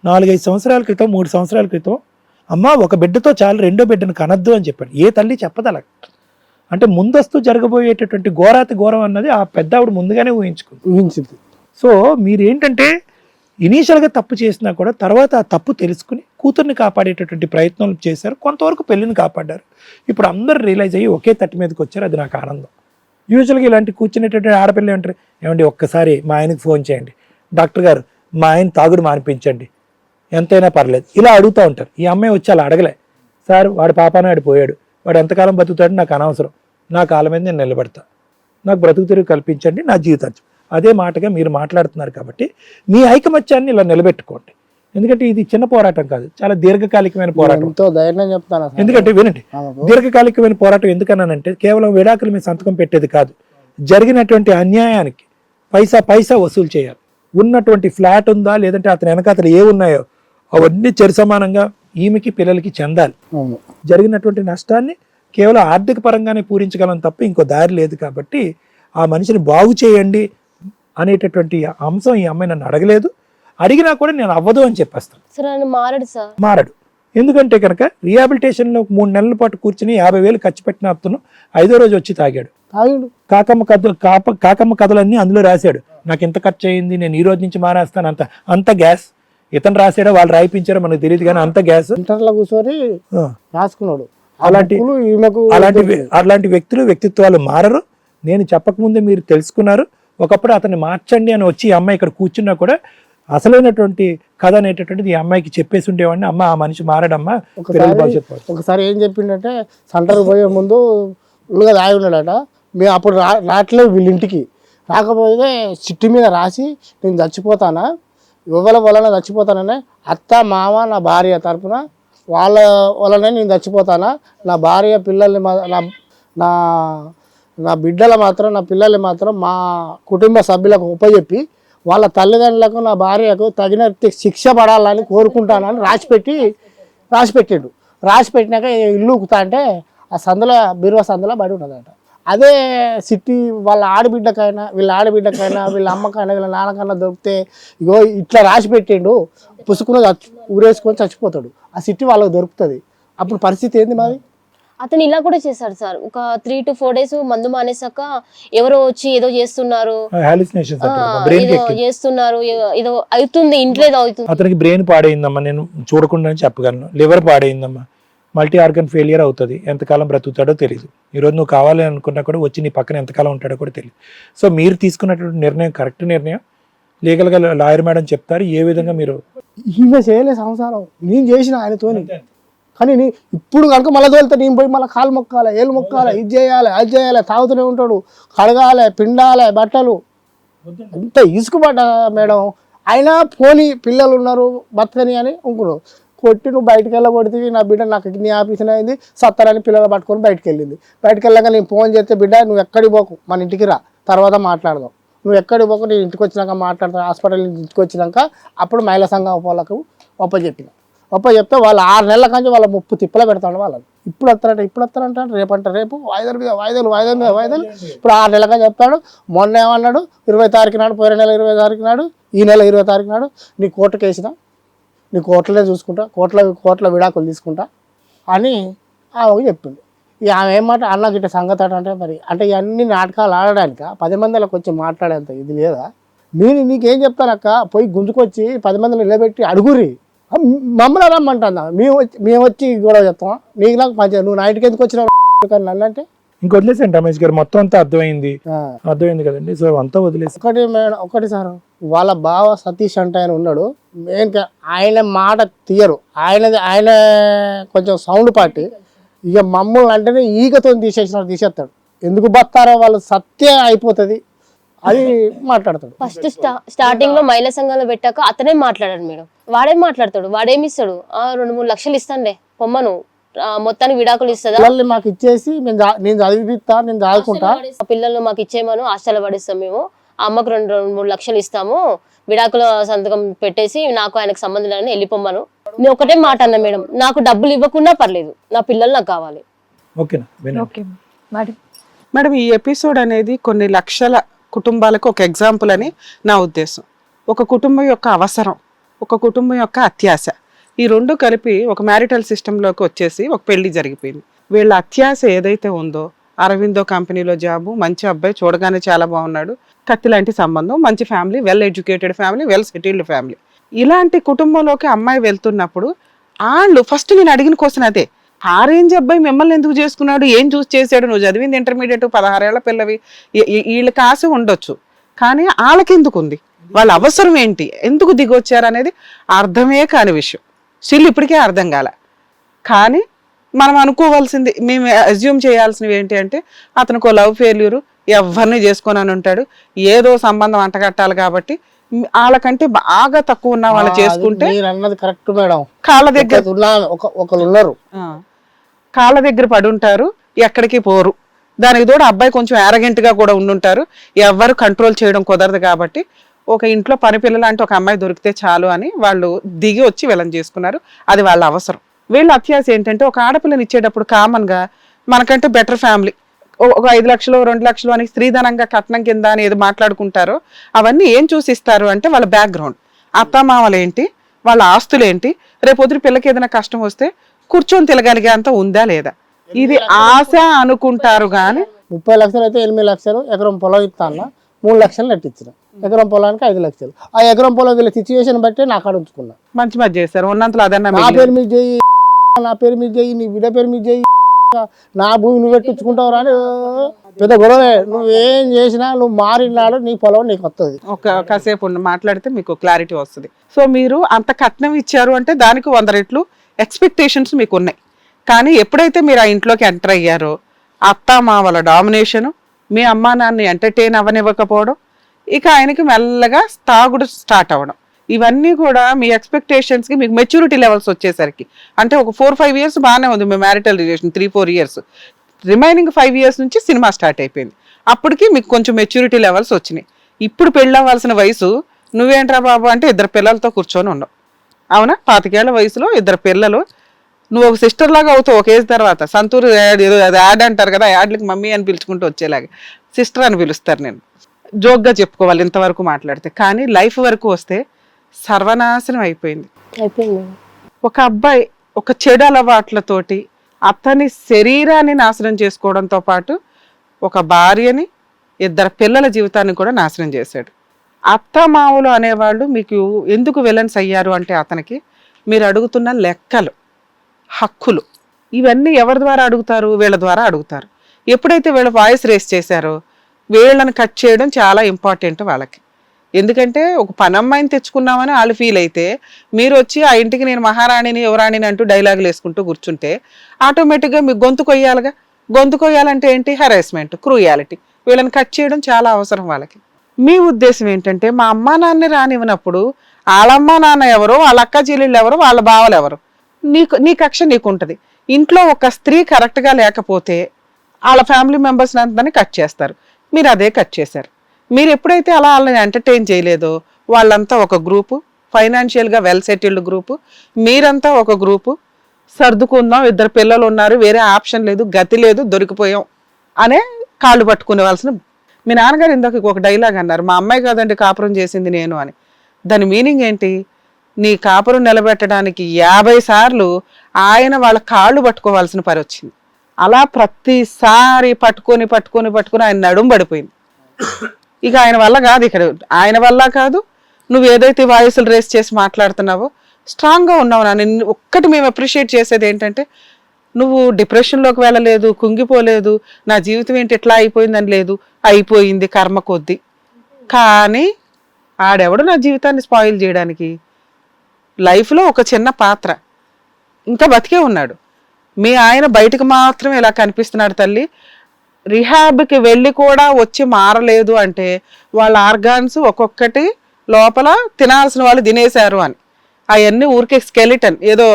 4-5 సంవత్సరాల క్రితం, 3 సంవత్సరాల క్రితం, అమ్మ ఒక బిడ్డతో చాలు, రెండో బిడ్డను కనద్దు అని చెప్పాడు. ఏ తల్లి చెప్పదు అలా. అంటే ముందస్తు జరగబోయేటటువంటి ఘోరాతి ఘోరం అన్నది ఆ పెద్ద ఆవిడ ముందుగానే ఊహించింది. సో మీరేంటంటే ఇనీషియల్గా తప్పు చేసినా కూడా తర్వాత ఆ తప్పు తెలుసుకుని కూతుర్ని కాపాడేటటువంటి ప్రయత్నాలు చేశారు, కొంతవరకు పెళ్ళిని కాపాడారు. ఇప్పుడు అందరూ రియలైజ్ అయ్యి ఒకే తట్టు మీదకి వచ్చారు, అది నాకు ఆనందం. యూజువల్గా ఇలాంటి కూర్చునేటటువంటి ఆడపిల్లలు ఏమంటారు, ఏమండి ఒక్కసారి మా ఆయనకి ఫోన్ చేయండి, డాక్టర్ గారు మా ఆయన తాగుడు మానిపించండి, ఎంతైనా పర్లేదు, ఇలా అడుగుతూ ఉంటారు. ఈ అమ్మాయి వచ్చి అలా అడగలే, సార్ వాడి పాపాన ఆడి పోయాడు, వాడు ఎంతకాలం బతుకుతాడు నాకు అనవసరం, నా కాళ్ళ మీద నేను నిలబెడతా, నాకు బ్రతుకు తిరిగి కల్పించండి, నా జీవితాంతం. అదే మాటగా మీరు మాట్లాడుతున్నారు. కాబట్టి మీ ఐకమత్యాన్ని ఇలా నిలబెట్టుకోండి. ఎందుకంటే ఇది చిన్న పోరాటం కాదు, చాలా దీర్ఘకాలికమైన పోరాటం. ఎందుకంటే వినండి, దీర్ఘకాలికమైన పోరాటం ఎందుకన్నానంటే కేవలం విడాకుల మీద సంతకం పెట్టేది కాదు, జరిగినటువంటి అన్యాయానికి పైసా వసూలు చేయాలి. ఉన్నటువంటి ఫ్లాట్ ఉందా, లేదంటే అతని వెనకాతలు ఏ ఉన్నాయో అవన్నీ సమానంగా ఈమెకి పిల్లలకి చెందాలి. జరిగినటువంటి నష్టాన్ని కేవలం ఆర్థిక పరంగానే పూరించగలం తప్ప ఇంకో దారి లేదు. కాబట్టి ఆ మనిషిని బాగు చేయండి అనేటటువంటి అంశం ఈ అమ్మాయి నన్ను అడగలేదు, అడిగినా కూడా నేను అవ్వదు అని చెప్పేస్తాను. మారడు. ఎందుకంటే కనుక రీహాబిలిటేషన్లో 3 నెలల పాటు కూర్చుని 50,000 ఖర్చు పెట్టిన అతను 5వ రోజు వచ్చి తాగాడు. కాకమ్మ కథలన్నీ అందులో రాశాడు, నాకు ఎంత ఖర్చు అయింది, నేను ఈ రోజు నుంచి మానేస్తాను, అంత గ్యాస్. ఇతను రాసాడో వాళ్ళు రాయిపించారో మనకు తెలియదు, కానీ అంత గ్యాస్ కూర్చొని రాసుకున్నాడు. అలాంటి వ్యక్తిత్వాలు మారరు. నేను చెప్పకముందే మీరు తెలుసుకున్నారు. ఒకప్పుడు అతన్ని మార్చండి అని వచ్చి ఈ అమ్మాయి ఇక్కడ కూర్చున్నా కూడా అసలైనటువంటి కథ అనేటటువంటిది ఈ అమ్మాయికి చెప్పేసి ఉండేవాడిని, అమ్మ ఆ మనిషి మారడమ్మా. ఒకసారి ఏం చెప్పిండంటే, సెంటర్కి పోయే ముందు ఉల్లుగా దాగి ఉన్నాడట. మేము అప్పుడు రావట్లేదు వీళ్ళింటికి, రాకపోతే చిట్టి మీద రాసి నేను చచ్చిపోతానా, ఎవరి వలన చచ్చిపోతాననే, అత్త మామ నా భార్య తరపున వాళ్ళ వలనే నేను చచ్చిపోతానా, నా భార్య పిల్లల్ని నా బిడ్డలు మాత్రం, నా పిల్లల్ని మాత్రం మా కుటుంబ సభ్యులకు ఉపజెప్పి వాళ్ళ తల్లిదండ్రులకు నా భార్యకు తగిన శిక్ష పడాలని కోరుకుంటానని రాసిపెట్టాడు. రాసిపెట్టినాక ఇల్లు ఉక్కుతా అంటే ఆ సందులో బీరువా సందులో బడి ఉన్నదట. అదే సిట్టి వాళ్ళ ఆడబిడ్డకైనా వీళ్ళ అమ్మకైనా వీళ్ళ నాన్నకైనా దొరికితే, ఇగో ఇట్లా రాసి పెట్టిండు, పుసుకుని ఊరేసుకొని చచ్చిపోతాడు, ఆ సిట్టి వాళ్ళకి దొరుకుతుంది. అప్పుడు పరిస్థితి ఏంది మాది? అతను ఇలా కూడా చేశాడు సార్. ఒక 3 to 4 days మందు మానేసాక ఎవరో వచ్చి ఏదో చేస్తున్నారు, హాలుసినేషన్స్ ఏదో చేస్తున్నారు, ఏదో అవుతుంది ఇంట్లో, ఏదో అవుతుంది. అతనికి బ్రెయిన్ పాడైందమ్మా, నేను చూడకుండా చెప్పగలను. లివర్ పాడైందమ్మా, మల్టీ ఆర్గన్ ఫెయిలియర్ అవుతుంది. ఎంతకాలం బ్రతుకుతాడో తెలియదు. ఈరోజు నువ్వు కావాలి అనుకున్నా కూడా వచ్చి నీ పక్కన ఎంతకాలం ఉంటాడో కూడా తెలియదు. సో మీరు తీసుకున్నటువంటి నిర్ణయం కరెక్ట్ నిర్ణయం. లీగల్గా లాయర్ మేడం చెప్తారు ఏ విధంగా మీరు. ఈమె చేయలే సంసారం, నేను చేసిన ఆయనతోని. కానీ ఇప్పుడు కనుక మళ్ళీ తోలితే నేను పోయి మళ్ళీ కాలు మొక్కాలి, ఏళ్ళు మొక్కాలి, ఇది చేయాలి, అది చేయాలి, తాగుతూనే ఉంటాడు, కడగాలి, పిండాలి బట్టలు. ఇంత ఇసుకుపడ్డా మేడం. అయినా పోనీ పిల్లలు ఉన్నారు బతకని అని అనుకున్నాడు. కొట్టి నువ్వు బయటకు వెళ్ళగొడితే నా బిడ్డ నాకు కిడ్నీ ఆపరేషన్ అయింది సత్తారని పిల్లలు పట్టుకొని బయటకు వెళ్ళింది. బయటకు వెళ్ళాక నేను ఫోన్ చేస్తే బిడ్డ నువ్వు ఎక్కడికి పోకు, మన ఇంటికి రా, తర్వాత మాట్లాడదాం, నువ్వు ఎక్కడికి పోకు, నేను ఇంటికి వచ్చినాక మాట్లాడతాను, హాస్పిటల్ నుంచి ఇంటికి వచ్చినాక అప్పుడు మహిళా సంఘం వాళ్ళకు చెప్తే వాళ్ళు 6 నెలల కంచి వాళ్ళ 30 తిప్పలు పెడతాడు వాళ్ళని. ఇప్పుడు వస్తారంట రేపు అంటారు, రేపు వాయిదాల మీద వాయిదాలు. ఇప్పుడు 6 నెలలుగా చెప్తాడు. మొన్న ఏమన్నాడు, 20 తారీఖు నాడు, పోయిన నెల 20 తారీఖు నాడు, ఈ నెల 20 తారీఖు నాడు నీ కోర్టుకు వేసిన, నీ కోర్టులే చూసుకుంటా, కోర్టుల విడాకులు తీసుకుంటా అని ఆమెకు చెప్పింది. ఇక ఆమె ఏమాట అన్న గిట్ట సంగతి అంటే మరి అంటే ఇవన్నీ నాటకాలు ఆడడానిక 10 మందిలకు వచ్చి మాట్లాడేంత ఇది లేదా? నీకేం చెప్తానక్క, పోయి గుంజుకొచ్చి 10 మందిని నిలబెట్టి అడుగురి, మమ్మల్ని రమ్మంటుందా, మేము వచ్చి గొడవ చెప్తాం, నీకు నాకు మంచిగా, నువ్వు నా ఇంటికి ఎందుకు వచ్చినావు కానీ నన్ను అంటే ఇంక వదిలేసండి రమేష్ గారు. మొత్తం అంతా అర్థమైంది కదండి. సో అంతా వదిలేసి ఒకటి సార్, వాళ్ళ బావ సతీష్ అంటే ఆయన ఉన్నాడు, మెయిన్ ఆయన మాట తీయరు, ఆయన కొంచెం సౌండ్ పార్టీ. ఇక మమ్మల్ని అంటేనే ఈగతో తీసేస్తాడు. ఎందుకు బతారో వాళ్ళు సత్యం అయిపోతుంది అది మాట్లాడతాడు. ఫస్ట్ స్టార్టింగ్ లో మహిళా సంఘంలో పెట్టాక అతనే మాట్లాడాడు మేడం. వాడేం మాట్లాడతాడు, వాడేమి ఇస్తాడు, 2-3 లక్షలు ఇస్తానులే పొమ్మను, మొత్తానికి విడాకులు ఇస్తుందా, పిల్లల్ని మాకు ఇచ్చేసి నేను చదివిస్తా, నేను చదువుకుంటా, పిల్లలు మాకు ఇచ్చేయమను, హాస్టల్ పడిస్తాం మేము, అమ్మకు 2-3 లక్షలు ఇస్తాము, విడాకుల సంతకం పెట్టేసి నాకు ఆయనకు సంబంధం లేదని వెళ్ళిపోమ్మను. నేను ఒకటే మాట అన్నా మేడం, నాకు డబ్బులు ఇవ్వకుండా పర్లేదు, నా పిల్లలు నాకు కావాలి. మేడం ఈ ఎపిసోడ్ అనేది కొన్ని లక్షల కుటుంబాలకు ఒక ఎగ్జాంపుల్ అని నా ఉద్దేశం. ఒక కుటుంబం యొక్క అవసరం, ఒక కుటుంబం యొక్క అత్యాశ, ఈ రెండు కలిపి ఒక మ్యారిటల్ సిస్టంలోకి వచ్చేసి ఒక పెళ్లి జరిగిపోయింది. వీళ్ళ అత్యాశ ఏదైతే ఉందో, అరవిందో కంపెనీలో జాబు, మంచి అబ్బాయి, చూడగానే చాలా బాగున్నాడు, కత్తి లాంటి సంబంధం, మంచి family, well educated family, well settled family, ఇలాంటి కుటుంబంలోకి అమ్మాయి వెళ్తున్నప్పుడు వాళ్ళు ఫస్ట్ నేను అడిగిన క్వశ్చన్ అదే, ఆ రేంజ్ అబ్బాయి మిమ్మల్ని ఎందుకు చేసుకున్నాడు, ఏం చూసి చేశాడు, నువ్వు చదివింది ఇంటర్మీడియట్, 16 ఏళ్ల పిల్లవి, వీళ్ళకి ఆశ ఉండొచ్చు కానీ వాళ్ళకి ఎందుకు ఉంది, వాళ్ళ అవసరం ఏంటి, ఎందుకు దిగొచ్చారు అనేది అర్థమే కాని విషయం. స్టిల్ ఇప్పటికే అర్థం కాల. కానీ మనం అనుకోవాల్సింది, మేము అజ్యూమ్ చేయాల్సినవి ఏంటి అంటే అతనికి లవ్ ఫెయిల్యూరు, ఎవరిని చేసుకొని అని ఉంటాడు, ఏదో సంబంధం అంటగట్టాలి కాబట్టి వాళ్ళకంటే బాగా తక్కువ ఉన్న వాళ్ళు చేసుకుంటే అన్నది కరెక్ట్ మేడం. కాళ్ళ దగ్గర ఒకరు ఉన్నారు, కాళ్ళ దగ్గర పడి ఉంటారు, ఎక్కడికి పోరు. దానికి తోడు అబ్బాయి కొంచెం యారగెంట్ గా కూడా ఉండుంటారు, ఎవరు కంట్రోల్ చేయడం కుదరదు కాబట్టి ఒక ఇంట్లో పని పిల్లలు అంటే ఒక అమ్మాయి దొరికితే చాలు అని వాళ్ళు దిగి వచ్చి వీళ్ళని చేసుకున్నారు. అది వాళ్ళ అవసరం. వీళ్ళ అత్యాశ ఏంటంటే ఒక ఆడపిల్లని ఇచ్చేటప్పుడు కామన్ గా మనకంటే బెటర్ ఫ్యామిలీ, ఒక 5 లక్షలు 2 లక్షలు అని స్త్రీధనంగా కట్నం కింద అని ఏదో మాట్లాడుకుంటారో అవన్నీ ఏం చూసి ఇస్తారు అంటే వాళ్ళ బ్యాక్గ్రౌండ్, అత్తమామలు ఏంటి, వాళ్ళ ఆస్తులు ఏంటి, రేపొద్దు పిల్లకి ఏదైనా కష్టం వస్తే కూర్చొని తిరగలిగే అంత ఉందా లేదా, ఇది ఆశ అనుకుంటారు. కానీ 30 లక్షలు అయితే 8 లక్షలు ఎకరం పొలం ఇస్తా అన్న, 3 లక్షలు నెట్టించిన, ఎకరం పొలానికి 5 లక్షలు. ఆ ఎకరం పొలం వీళ్ళ సిచ్యువేషన్ బట్టి నాకు అక్కడ ఉంచుకున్నా. మంచి మధ్య చేశారు, ఉన్నంతలో అదన్నా నా పేరు మీద చెయ్యి, నా పేరు మీద చెయ్యి, నీ బిడ్డ పేరు మీద చెయ్యి, నా భూమి నువ్వు పెట్టించుకుంటావు అని పెద్ద గొడవే. నువ్వేం చేసినా నువ్వు మారినాడు నీ పొలం నీకు వస్తుంది. కాసేపు మాట్లాడితే మీకు క్లారిటీ వస్తుంది. సో మీరు అంత కట్నం ఇచ్చారు అంటే దానికి 100 రెట్లు ఎక్స్పెక్టేషన్స్ మీకు ఉన్నాయి. కానీ ఎప్పుడైతే మీరు ఆ ఇంట్లోకి ఎంటర్ అయ్యారో అత్త మావల డామినేషను, మీ అమ్మా నాన్నని ఎంటర్టైన్ అవ్వనివ్వకపోవడం, ఇక ఆయనకి మెల్లగా తాగుడు స్టార్ట్ అవ్వడం, ఇవన్నీ కూడా మీ ఎక్స్పెక్టేషన్స్కి మీకు మెచ్యూరిటీ లెవెల్స్ వచ్చేసరికి అంటే ఒక 4-5 ఇయర్స్ బాగానే ఉంది మీ marital relation, 3-4 years, remaining 5 years నుంచి సినిమా స్టార్ట్ అయిపోయింది. అప్పటికి మీకు కొంచెం మెచ్యూరిటీ లెవెల్స్ వచ్చినాయి. ఇప్పుడు పెళ్ళవ్వాల్సిన వయసు, నువ్వేంట్రా బాబు అంటే 2 పిల్లలతో కూర్చొని ఉన్నావు, అవునా? 25 ఏళ్ల వయసులో 2 పిల్లలు, నువ్వు ఒక సిస్టర్ లాగా అవుతావు ఒక ఏజ్ తర్వాత. సంతూర్ ఏదో అది యాడ్ అంటారు కదా, యాడ్లకి మమ్మీ అని పిలుచుకుంటూ వచ్చేలాగా సిస్టర్ అని పిలుస్తారు. నేను జోక్గా చెప్పుకోవాలి ఇంతవరకు మాట్లాడితే, కానీ లైఫ్ వరకు వస్తే సర్వనాశనం అయిపోయింది. ఒక అబ్బాయి ఒక చెడు అలవాట్లతోటి అతని శరీరాన్ని నాశనం చేసుకోవడంతో పాటు ఒక భార్యని, 2 పిల్లల జీవితాన్ని కూడా నాశనం చేశాడు. అత్తమామలు అనేవాళ్ళు మీకు ఎందుకు విలన్స్ అయ్యారు అంటే అతనికి మీరు అడుగుతున్న లెక్కలు, హక్కులు ఇవన్నీ ఎవరి ద్వారా అడుగుతారు? వీళ్ళ ద్వారా అడుగుతారు. ఎప్పుడైతే వీళ్ళ వాయిస్ రేస్ చేశారో వీళ్ళని కట్ చేయడం చాలా ఇంపార్టెంట్ వాళ్ళకి. ఎందుకంటే ఒక పనమ్మాయిని తెచ్చుకున్నామని వాళ్ళు ఫీల్ అయితే మీరు వచ్చి ఆ ఇంటికి నేను మహారాణిని యువరాణిని అంటూ డైలాగులు వేసుకుంటూ కూర్చుంటే ఆటోమేటిక్గా మీకు గొంతు కొయ్యాలిగా. గొంతు కొయ్యాలంటే ఏంటి? Harassment, cruelty. వీళ్ళని కట్ చేయడం చాలా అవసరం వాళ్ళకి. మీ ఉద్దేశం ఏంటంటే మా అమ్మా నాన్న రానివ్వనప్పుడు వాళ్ళమ్మా నాన్న ఎవరు, వాళ్ళ అక్క చెల్లెళ్ళు ఎవరు, వాళ్ళ బావలు ఎవరు? నీ కక్ష నీకుంటది. ఇంట్లో ఒక స్త్రీ కరెక్ట్గా లేకపోతే వాళ్ళ ఫ్యామిలీ మెంబర్స్ అంతా కట్ చేస్తారు. మీరు అదే కట్ చేశారు. మీరు ఎప్పుడైతే అలా వాళ్ళని ఎంటర్టైన్ చేయలేదో వాళ్ళంతా ఒక గ్రూపు, ఫైనాన్షియల్గా వెల్ సెటిల్డ్ గ్రూపు, మీరంతా ఒక గ్రూపు. సర్దుకుందాం, 2 పిల్లలు ఉన్నారు, వేరే ఆప్షన్ లేదు, గతి లేదు, దొరికిపోయాం అనే కాళ్ళు పట్టుకునేవాల్సిన. మీ నాన్నగారు ఇందాక ఒక డైలాగ్ అన్నారు, మా అమ్మాయి కాదండి కాపురం చేసింది నేను అని. దాని మీనింగ్ ఏంటి? నీ కాపురం నిలబెట్టడానికి 50 సార్లు ఆయన వాళ్ళ కాళ్ళు పట్టుకోవాల్సిన పని వచ్చింది. అలా ప్రతిసారి పట్టుకొని ఆయన నడుం పడిపోయింది. ఇక ఆయన వల్ల కాదు, ఇక్కడ ఆయన వల్ల కాదు. నువ్వు ఏదైతే వాయిస్లు రేస్ చేసి మాట్లాడుతున్నావో స్ట్రాంగ్గా ఉన్నావు. నేను ఒక్కటి మేము అప్రిషియేట్ చేసేది ఏంటంటే నువ్వు డిప్రెషన్లోకి వెళ్ళలేదు, కుంగిపోలేదు, నా జీవితం ఏంటి ఎట్లా అయిపోయిందని లేదు. అయిపోయింది కర్మ కొద్దీ. కానీ ఆడెవడు నా జీవితాన్ని స్పాయిల్ చేయడానికి? లైఫ్లో ఒక చిన్న పాత్ర, ఇంకా బతికే ఉన్నాడు. మీ ఆయన బయటకు మాత్రం ఇలా కనిపిస్తున్నాడు తల్లి. రిహాబ్కి వెళ్ళి కూడా వచ్చి మారలేదు అంటే వాళ్ళ ఆర్గాన్స్ ఒక్కొక్కటి లోపల తినాల్సిన వాళ్ళు తినేశారు అని. అవన్నీ ఊరికే స్కెలిటన్, ఏదో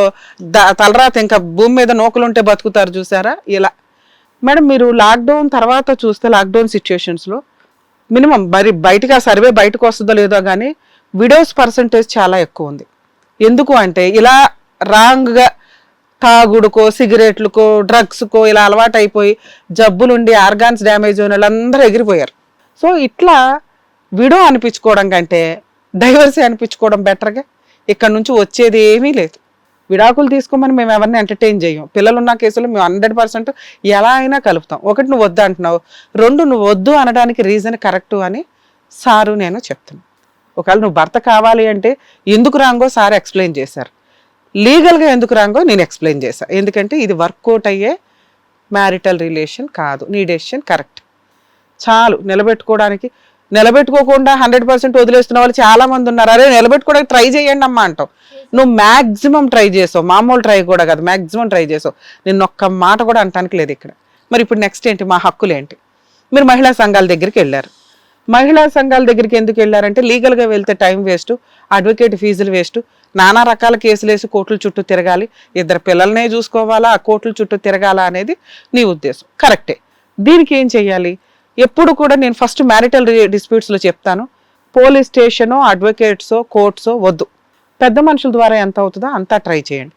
తలరాత, ఇంకా భూమి మీద నూకలుంటే బతుకుతారు చూసారా ఇలా. మేడం మీరు లాక్డౌన్ తర్వాత చూస్తే లాక్డౌన్ సిచ్యుయేషన్స్లో మినిమం మరి బయటకు ఆ సర్వే బయటకు వస్తుందో లేదో కానీ విడోస్ పర్సంటేజ్ చాలా ఎక్కువ ఉంది. ఎందుకు అంటే ఇలా రాంగ్గా తాగుడుకో, సిగరెట్లకో, డ్రగ్స్కో ఇలా అలవాటు అయిపోయి జబ్బులుండి ఆర్గాన్స్ డ్యామేజ్ అయిన వాళ్ళందరూ ఎగిరిపోయారు. సో ఇట్లా విడో అనిపించుకోవడం కంటే డైవర్సీ అనిపించుకోవడం బెటర్గా. ఇక్కడ నుంచి వచ్చేది ఏమీ లేదు. విడాకులు తీసుకోమని మేము ఎవరిని ఎంటర్టైన్ చేయం. పిల్లలు ఉన్న కేసులో మేము 100% ఎలా అయినా కలుపుతాం. ఒకటి నువ్వు వద్దు అంటున్నావు, 2 నువ్వు వద్దు అనడానికి రీజన్ కరెక్టు అని సారు నేను చెప్తున్నాను. ఒకవేళ నువ్వు భర్త కావాలి అంటే ఎందుకు రాంగో సార్ ఎక్స్ప్లెయిన్ చేశారు, లీగల్గా ఎందుకు రాంగో నేను ఎక్స్ప్లెయిన్ చేశాను. ఎందుకంటే ఇది వర్కౌట్ అయ్యే మ్యారిటల్ రిలేషన్ కాదు. నీ డెసిషన్ కరెక్ట్ చాలు. నిలబెట్టుకోకుండా 100% వదిలేస్తున్న వాళ్ళు చాలా మంది ఉన్నారు. అరే నిలబెట్టుకోవడానికి ట్రై చేయండి అమ్మా అంటావు. నువ్వు మ్యాక్సిమం ట్రై చేసావు, మామూలు ట్రై కూడా కాదు, మ్యాక్సిమం ట్రై చేసావు. నిన్న ఒక్క మాట కూడా అంటానికి లేదు ఇక్కడ. మరి ఇప్పుడు నెక్స్ట్ ఏంటి? మా హక్కులు ఏంటి? మీరు మహిళా సంఘాల దగ్గరికి వెళ్ళారు. మహిళా సంఘాల దగ్గరికి ఎందుకు వెళ్ళారంటే లీగల్గా వెళ్తే టైం వేస్ట్, అడ్వకేట్ ఫీజులు వేస్ట్, నానా రకాల కేసులు వేసి కోర్టుల చుట్టూ తిరగాలి, 2 పిల్లలనే చూసుకోవాలా, ఆ కోర్టుల చుట్టూ తిరగాలా అనేది నీ ఉద్దేశం. కరెక్టే. దీనికి ఏం చెయ్యాలి? ఎప్పుడు కూడా నేను ఫస్ట్ మ్యారిటల్ డిస్ప్యూట్స్లో చెప్తాను, పోలీస్ స్టేషనో, అడ్వకేట్సో, కోర్ట్సో వద్దు. పెద్ద మనుషుల ద్వారా ఎంత అవుతుందో అంతా ట్రై చేయండి.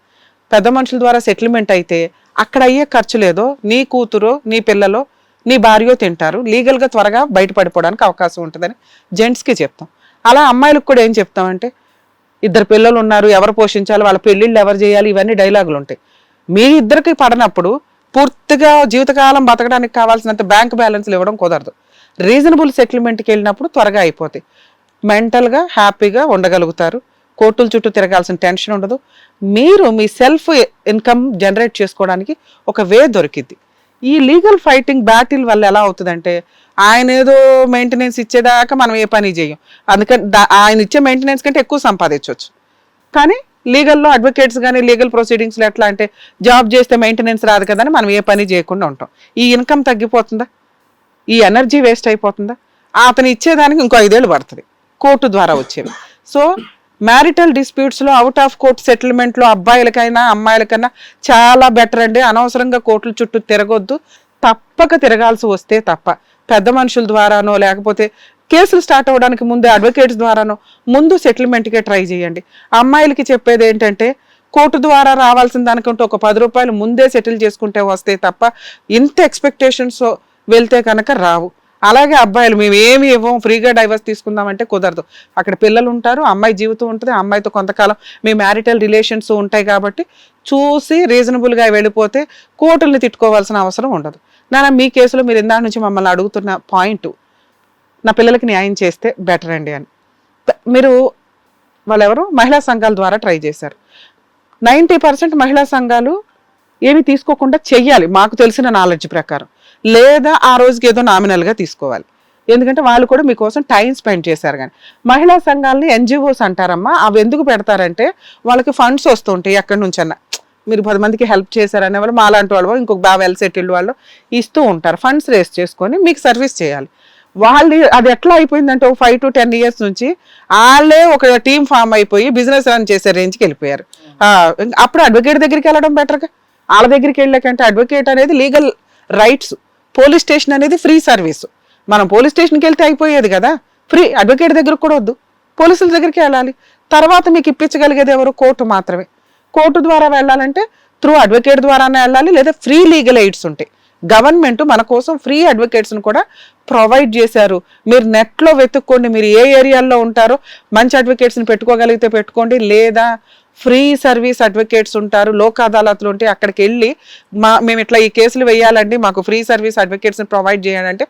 పెద్ద మనుషుల ద్వారా సెటిల్మెంట్ అయితే అక్కడ అయ్యే ఖర్చు లేదో నీ కూతురో, నీ పిల్లలో, నీ భార్యో తింటారు. లీగల్గా త్వరగా బయటపడిపోవడానికి అవకాశం ఉంటుందని జెంట్స్కి చెప్తాం. అలా అమ్మాయిలకు కూడా ఏం చెప్తామంటే 2 పిల్లలు ఉన్నారు, ఎవరు పోషించాలి, వాళ్ళ పెళ్ళిళ్ళు ఎవరు చేయాలి, ఇవన్నీ డైలాగులు ఉంటాయి. మీ ఇద్దరికి పడినప్పుడు పూర్తిగా జీవితకాలం బతకడానికి కావాల్సినంత బ్యాంక్ బ్యాలెన్స్లు ఇవ్వడం కుదరదు. రీజనబుల్ సెటిల్మెంట్కి వెళ్ళినప్పుడు త్వరగా అయిపోతాయి. మెంటల్గా హ్యాపీగా ఉండగలుగుతారు. కోర్టుల చుట్టూ తిరగాల్సిన టెన్షన్ ఉండదు. మీరు మీ సెల్ఫ్ ఇన్కమ్ జనరేట్ చేసుకోవడానికి ఒక వే దొరికిద్ది. ఈ లీగల్ ఫైటింగ్ బ్యాటిల్ వల్ల ఎలా అవుతుందంటే ఆయన ఏదో మెయింటెనెన్స్ ఇచ్చేదాకా మనం ఏ పని చేయం. అందుకని ఆయన ఇచ్చే మెయింటెనెన్స్ కంటే ఎక్కువ సంపాదించవచ్చు. కానీ లీగల్లో అడ్వకేట్స్ కానీ లీగల్ ప్రొసీడింగ్స్లో ఎట్లా అంటే జాబ్ చేస్తే మెయింటెనెన్స్ రాదు కదా అని మనం ఏ పని చేయకుండా ఉంటాం. ఈ ఇన్కమ్ తగ్గిపోతుందా? ఈ ఎనర్జీ వేస్ట్ అయిపోతుందా? అతను ఇచ్చేదానికి ఇంకో 5 ఏళ్ళు పడుతుంది కోర్టు ద్వారా వచ్చేవి. సో మ్యారిటల్ డిస్ప్యూట్స్లో అవుట్ ఆఫ్ కోర్ట్ సెటిల్మెంట్లో అబ్బాయిలకైనా అమ్మాయిలకైనా చాలా బెటర్ అండి. అనవసరంగా కోర్టుల చుట్టూ తిరగొద్దు. తప్పక తిరగాల్సి వస్తే తప్ప పెద్ద మనుషుల ద్వారానో లేకపోతే కేసులు స్టార్ట్ అవ్వడానికి ముందే అడ్వకేట్స్ ద్వారానో ముందు సెటిల్మెంట్కే ట్రై చేయండి. అమ్మాయిలకి చెప్పేది ఏంటంటే కోర్టు ద్వారా రావాల్సిన దానికంటే ఒక 10 రూపాయలు ముందే సెటిల్ చేసుకుంటే వస్తే తప్ప ఇంత ఎక్స్పెక్టేషన్స్ వెళ్తే కనుక రావు. అలాగే అబ్బాయిలు మేము ఏమి ఇవ్వం, ఫ్రీగా డైవర్స్ తీసుకుందామంటే కుదరదు. అక్కడ పిల్లలు ఉంటారు, అమ్మాయి జీవితం ఉంటుంది, అమ్మాయితో కొంతకాలం మీ మ్యారిటల్ రిలేషన్స్ ఉంటాయి కాబట్టి చూసి రీజనబుల్గా వెళ్ళిపోతే కోర్టుల్ని తిట్టుకోవాల్సిన అవసరం ఉండదు. నాన్న మీ కేసులో మీరు ఇందాక నుంచి మమ్మల్ని అడుగుతున్న పాయింట్, నా పిల్లలకి న్యాయం చేస్తే బెటర్ అండి అని. మీరు వాళ్ళెవరు మహిళా సంఘాల ద్వారా ట్రై చేశారు. 90% మహిళా సంఘాలు ఏమి తీసుకోకుండా చెయ్యాలి మాకు తెలిసిన నాలెడ్జ్ ప్రకారం, లేదా ఆ రోజుకి ఏదో నామినల్గా తీసుకోవాలి. ఎందుకంటే వాళ్ళు కూడా మీకోసం టైం స్పెండ్ చేశారు. కానీ మహిళా సంఘాలని ఎన్జిఓస్ అంటారమ్మా. అవి ఎందుకు పెడతారంటే వాళ్ళకి ఫండ్స్ వస్తుంటాయి ఎక్కడి నుంచన్నా, మీరు 10 మందికి హెల్ప్ చేశారనే వాళ్ళు, మాలాంటి వాళ్ళు, ఇంకొక బాగా వెల్ సెటిల్డ్ వాళ్ళు ఇస్తూ ఉంటారు. ఫండ్స్ రేస్ చేసుకొని మీకు సర్వీస్ చేయాలి. వాళ్ళు అది ఎట్లా అయిపోయిందంటే 5 to 10 years నుంచి వాళ్ళే ఒక టీం ఫామ్ అయిపోయి బిజినెస్ రన్ చేసే రేంజ్కి వెళ్ళిపోయారు. అప్పుడు అడ్వకేట్ దగ్గరికి వెళ్ళడం బెటర్గా. వాళ్ళ దగ్గరికి వెళ్ళాకంటే అడ్వకేట్ అనేది లీగల్ రైట్స్, పోలీస్ స్టేషన్ అనేది ఫ్రీ సర్వీస్. మనం పోలీస్ స్టేషన్కి వెళ్తే అయిపోయేది కదా, ఫ్రీ. అడ్వకేట్ దగ్గరకు కూడా వద్దు, పోలీసుల దగ్గరికి వెళ్ళాలి. తర్వాత మీకు ఇప్పించగలిగేది ఎవరు? కోర్టు మాత్రమే. కోర్టు ద్వారా వెళ్ళాలంటే త్రూ అడ్వకేట్ ద్వారానే వెళ్ళాలి, లేదా ఫ్రీ లీగల్ ఎయిడ్స్ ఉంటాయి. గవర్నమెంట్ మన కోసం ఫ్రీ అడ్వకేట్స్ని కూడా ప్రొవైడ్ చేశారు. మీరు నెట్లో వెతుక్కోండి, మీరు ఏ ఏరియాల్లో ఉంటారో మంచి అడ్వకేట్స్ని పెట్టుకోగలిగితే పెట్టుకోండి, లేదా ఫ్రీ సర్వీస్ అడ్వకేట్స్ ఉంటారు, లోక్ అదాలత్లు ఉంటాయి. అక్కడికి వెళ్ళి మేము ఇట్లా ఈ కేసులు వేయాలండి, మాకు ఫ్రీ సర్వీస్ అడ్వకేట్స్ని ప్రొవైడ్ చేయాలంటే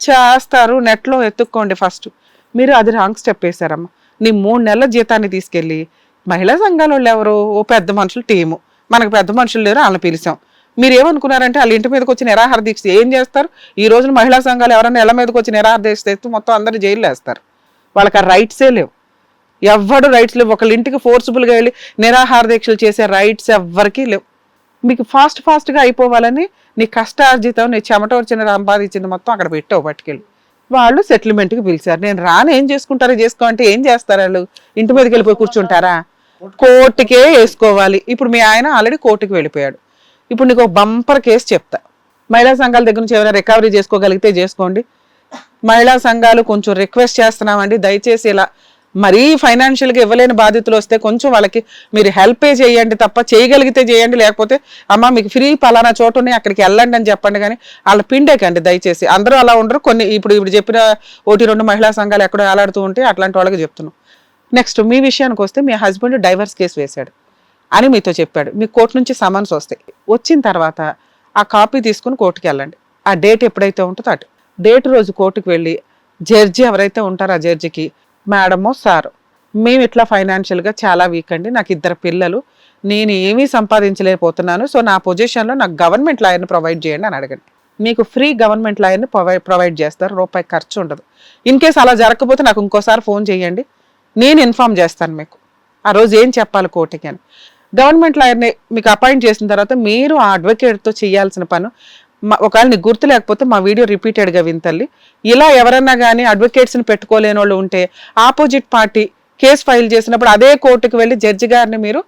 చేస్తారు. నెట్లో ఎత్తుక్కోండి. ఫస్ట్ మీరు అది రాంగ్ స్టెప్ వేశారమ్మా. నీ 3 నెలల జీతాన్ని తీసుకెళ్ళి మహిళా సంఘాల వాళ్ళు ఎవరు? ఓ పెద్ద మనుషులు టీము, మనకు పెద్ద మనుషులు లేరు, వాళ్ళని పిలిచాం. మీరు ఏమనుకున్నారంటే వాళ్ళ ఇంటి మీదకి వచ్చి నిరాహార దీక్ష ఏం చేస్తారు? ఈ రోజున మహిళా సంఘాలు ఎవరైనా ఇళ్ళ మీదకి వచ్చి నిరాహార దీక్ష చేస్తే మొత్తం అందరూ జైల్లో వేస్తారు. వాళ్ళకి ఆ రైట్సే లేవు, ఎవ్వడు రైట్స్ లేవు. ఒకళ్ళ ఇంటికి ఫోర్స్ఫుల్గా వెళ్ళి నిరాహార దీక్షలు చేసే రైట్స్ ఎవ్వరికీ లేవు. మీకు ఫాస్ట్గా అయిపోవాలని నీ కష్టార్జితం, నీ చెమట వచ్చిన సంపాదించింది మొత్తం అక్కడ పెట్టావు పట్టుకెళ్ళి. వాళ్ళు సెటిల్మెంట్కి పిలిచారు. నేను రాను, ఏం చేసుకుంటారో చేసుకో అంటే ఏం చేస్తారు వాళ్ళు? ఇంటి మీదకి వెళ్ళిపోయి కూర్చుంటారా? కోర్టుకే వేసుకోవాలి. ఇప్పుడు మీ ఆయన ఆల్రెడీ కోర్టుకి వెళ్ళిపోయాడు. ఇప్పుడు నీకు ఒక బంపర్ కేసు చెప్తా. మహిళా సంఘాల దగ్గర నుంచి ఏమైనా రికవరీ చేసుకోగలిగితే చేసుకోండి. మహిళా సంఘాలు కొంచెం రిక్వెస్ట్ చేస్తున్నామండి, దయచేసి ఇలా మరీ ఫైనాన్షియల్గా ఇవ్వలేని బాధితులు వస్తే కొంచెం వాళ్ళకి మీరు హెల్పే చేయండి, తప్ప చేయగలిగితే చేయండి. లేకపోతే అమ్మ మీకు ఫ్రీ పలానా చోటు ఉన్నాయి అక్కడికి వెళ్ళండి అని చెప్పండి. కానీ వాళ్ళ పిండేకండి దయచేసి. అందరూ అలా ఉండరు. కొన్ని ఇప్పుడు చెప్పిన 1-2 మహిళా సంఘాలు ఎక్కడో వేలాడుతూ ఉంటే అట్లాంటి వాళ్ళకి చెప్తున్నాం. నెక్స్ట్ మీ విషయానికి వస్తే, మీ హస్బెండ్ డైవర్స్ కేసు వేశాడు అని మీతో చెప్పాడు. మీ కోర్టు నుంచి సమన్స్ వస్తాయి. వచ్చిన తర్వాత ఆ కాపీ తీసుకుని కోర్టుకి వెళ్ళండి. ఆ డేట్ ఎప్పుడైతే ఉంటుందో అటు డేట్ రోజు కోర్టుకు వెళ్ళి జడ్జి ఎవరైతే ఉంటారో ఆ జడ్జికి, మేడమో సారు, మేము ఇట్లా ఫైనాన్షియల్గా చాలా వీక్ అండి, నాకు 2 పిల్లలు, నేను ఏమీ సంపాదించలేకపోతున్నాను, సో నా పొజిషన్లో నాకు గవర్నమెంట్ లాయర్ని ప్రొవైడ్ చేయండి అని అడగండి. మీకు ఫ్రీ గవర్నమెంట్ లాయర్ని ప్రొవైడ్ చేస్తారు, రూపాయి ఖర్చు ఉండదు. ఇన్ కేసు అలా జరగకపోతే నాకు ఇంకోసారి ఫోన్ చేయండి, నేను ఇన్ఫామ్ చేస్తాను మీకు ఆ రోజు ఏం చెప్పాలి కోర్టుకి అని. గవర్నమెంట్ లాయర్ని మీకు అపాయింట్ చేసిన తర్వాత మీరు ఆ అడ్వకేట్తో చేయాల్సిన పని, ఒకవేళ నీకు గుర్తు లేకపోతే మా వీడియో రిపీటెడ్గా వింతల్లి, ఇలా ఎవరన్నా కానీ అడ్వకేట్స్ని పెట్టుకోలేని వాళ్ళు ఉంటే ఆపోజిట్ పార్టీ కేసు ఫైల్ చేసినప్పుడు అదే కోర్టుకు వెళ్ళి జడ్జి గారిని మీరు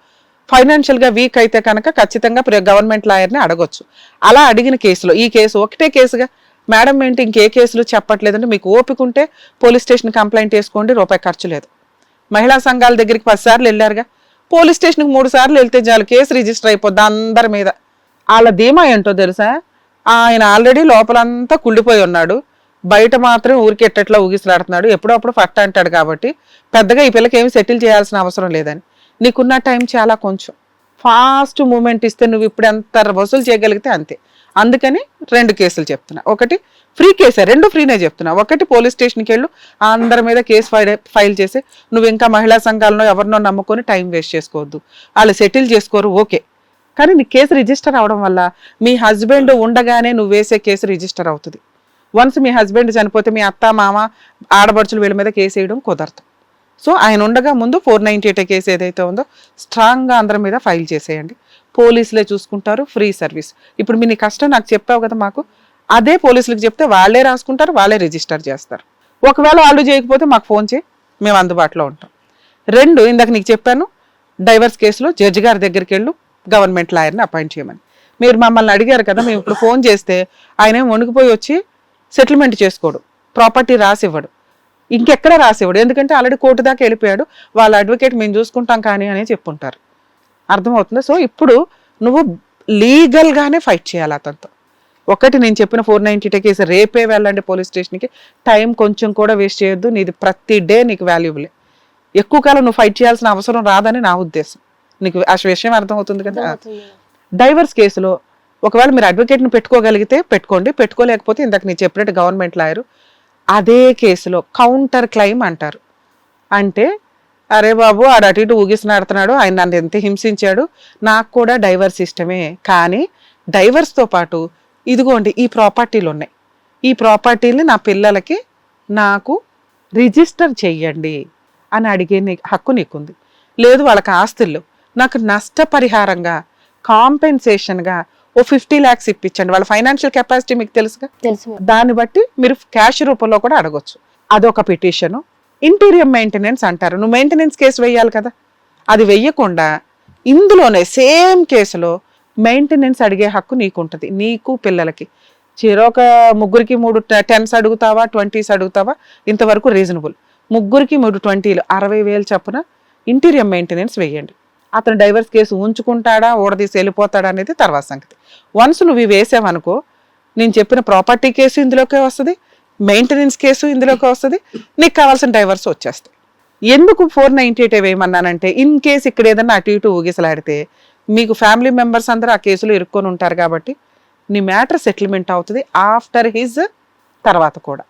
ఫైనాన్షియల్గా వీక్ అయితే కనుక ఖచ్చితంగా గవర్నమెంట్ లాయర్ని అడగొచ్చు. అలా అడిగిన కేసులో ఈ కేసు ఒకటే కేసుగా, మేడం ఏంటి ఇంకే కేసులు చెప్పట్లేదంటే మీకు ఓపిక ఉంటే పోలీస్ స్టేషన్ కంప్లైంట్ వేసుకోండి, రూపాయి ఖర్చు లేదు. మహిళా సంఘాల దగ్గరికి 10 సార్లు వెళ్ళారుగా, పోలీస్ స్టేషన్కి 3 సార్లు వెళ్తే చాలు, కేసు రిజిస్టర్ అయిపోద్ది అందరి మీద. వాళ్ళ ధీమా ఏంటో తెలుసా? ఆయన ఆల్రెడీ లోపలంతా కుళ్ళిపోయి ఉన్నాడు, బయట మాత్రం ఊరికి ఎట్టట్లా ఊగిసలాడుతున్నాడు, ఎప్పుడప్పుడు ఫట్ అంటాడు. కాబట్టి పెద్దగా ఈ పిల్లకి ఏమి సెటిల్ చేయాల్సిన అవసరం లేదని. నీకున్న టైం చాలా కొంచెం, ఫాస్ట్ మూమెంట్ ఇస్తే నువ్వు ఇప్పుడు ఎంత వసూలు చేయగలిగితే అంతే. అందుకని 2 కేసులు చెప్తున్నా. ఒకటి ఫ్రీ కేసే, 2 ఫ్రీనే చెప్తున్నా. ఒకటి పోలీస్ స్టేషన్కి వెళ్ళు, అందరి మీద కేసు ఫైల్ చేసి నువ్వు ఇంకా మహిళా సంఘాలను ఎవరినో నమ్ముకొని టైం వేస్ట్ చేసుకోవద్దు. వాళ్ళు సెటిల్ చేసుకోరు, ఓకే, కానీ నీ కేసు రిజిస్టర్ అవడం వల్ల మీ హస్బెండ్ ఉండగానే నువ్వు వేసే కేసు రిజిస్టర్ అవుతుంది. వన్స్ మీ హస్బెండ్ చనిపోతే మీ అత్త మామ ఆడబడుచులు వీళ్ళ మీద కేసు వేయడం కుదరదు. సో ఆయన ఉండగా ముందు 498 కేసు ఏదైతే ఉందో స్ట్రాంగ్గా అందరి మీద ఫైల్ చేసేయండి. పోలీసులే చూసుకుంటారు, ఫ్రీ సర్వీస్. ఇప్పుడు మీ నీ కష్టం నాకు చెప్పావు కదా, మాకు అదే పోలీసులకు చెప్తే వాళ్ళే రాసుకుంటారు, వాళ్ళే రిజిస్టర్ చేస్తారు. ఒకవేళ వాళ్ళు చేయకపోతే మాకు ఫోన్ చేయి, మేము అందుబాటులో ఉంటాం. 2 ఇందాక నీకు చెప్పాను, డైవర్స్ కేసులో జడ్జి గారి దగ్గరికి వెళ్ళు, గవర్నమెంట్ లాయర్ని అపాయింట్ చేయమని. మీరు మమ్మల్ని అడిగారు కదా, మేము ఇప్పుడు ఫోన్ చేస్తే ఆయన ఏం వణికిపోయి వచ్చి సెటిల్మెంట్ చేసుకోడు, ప్రాపర్టీ రాసివ్వడు, ఇంకెక్కడ రాసివ్వడు. ఎందుకంటే ఆల్రెడీ కోర్టు దాకా వెళ్ళిపోయాడు, వాళ్ళ అడ్వకేట్ మేము చూసుకుంటాం కానీ అని చెప్పుంటారు. అర్థమవుతుంది? సో ఇప్పుడు నువ్వు లీగల్గానే ఫైట్ చేయాలి అతనితో. ఒకటి నేను చెప్పిన 490 కేసు రేపే వెళ్ళండి పోలీస్ స్టేషన్కి. టైం కొంచెం కూడా వేస్ట్ చేయొద్దు. నీది ప్రతి డే నీకు వాల్యుబులే. ఎక్కువ కాలం నువ్వు ఫైట్ చేయాల్సిన అవసరం రాదని నా ఉద్దేశం. నీకు ఆ విషయం అర్థమవుతుంది కదా. డైవర్స్ కేసులో ఒకవేళ మీరు అడ్వకేట్ని పెట్టుకోగలిగితే పెట్టుకోండి, పెట్టుకోలేకపోతే ఇందాక నేను చెప్పినట్టు గవర్నమెంట్ లాయరు అదే కేసులో కౌంటర్ క్లెయిమ్ అంటారు. అంటే అరే బాబు ఆడు అటు ఇటు ఊగిసినాడుతున్నాడు, ఆయన నన్ను ఎంత హింసించాడు, నాకు కూడా డైవర్స్ ఇష్టమే, కానీ డైవర్స్తో పాటు ఇదిగోండి ఈ ప్రాపర్టీలు ఉన్నాయి, ఈ ప్రాపర్టీని నా పిల్లలకి నాకు రిజిస్టర్ చెయ్యండి అని అడిగే హక్కు నీకుంది. లేదు వాళ్ళకి ఆస్తులు నాకు నష్టపరిహారంగా కాంపెన్సేషన్గా ఓ 50 lakhs ఇప్పించండి. వాళ్ళ ఫైనాన్షియల్ కెపాసిటీ మీకు తెలుసుగా, తెలుసు. దాన్ని బట్టి మీరు క్యాష్ రూపంలో కూడా అడగొచ్చు. అదొక పిటిషను. ఇంటీరియం మెయింటెనెన్స్ అంటారు. నువ్వు మెయింటెనెన్స్ కేసు వేయాలి కదా, అది వెయ్యకుండా ఇందులోనే సేమ్ కేసులో మెయింటెనెన్స్ అడిగే హక్కు నీకు ఉంటుంది. నీకు పిల్లలకి ఒక ముగ్గురికి 3 10s అడుగుతావా 20s అడుగుతావా, ఇంతవరకు రీజనబుల్. ముగ్గురికి 3 20లు 60,000 చొప్పున ఇంటీరియం మెయింటెనెన్స్ వేయండి. అతను డైవర్స్ కేసు ఉంచుకుంటాడా ఓడదీసి వెళ్ళిపోతాడా అనేది తర్వాత సంగతి. వన్స్ నువ్వు ఇవి వేసావనుకో, నేను చెప్పిన ప్రాపర్టీ కేసు ఇందులోకే వస్తుంది, మెయింటెనెన్స్ కేసు ఇందులోకి వస్తుంది, నీకు కావాల్సిన డైవర్స్ వచ్చేస్తాయి. ఎందుకు 498 వేయమన్నానంటే ఇన్ కేసు ఇక్కడ ఏదన్నా అటు ఇటు ఊగిసలాడితే మీకు ఫ్యామిలీ మెంబర్స్ అందరూ ఆ కేసులో ఇరుక్కొని ఉంటారు కాబట్టి నీ మ్యాటర్ సెటిల్మెంట్ అవుతుంది ఆఫ్టర్ హిజ్ తర్వాత కూడా.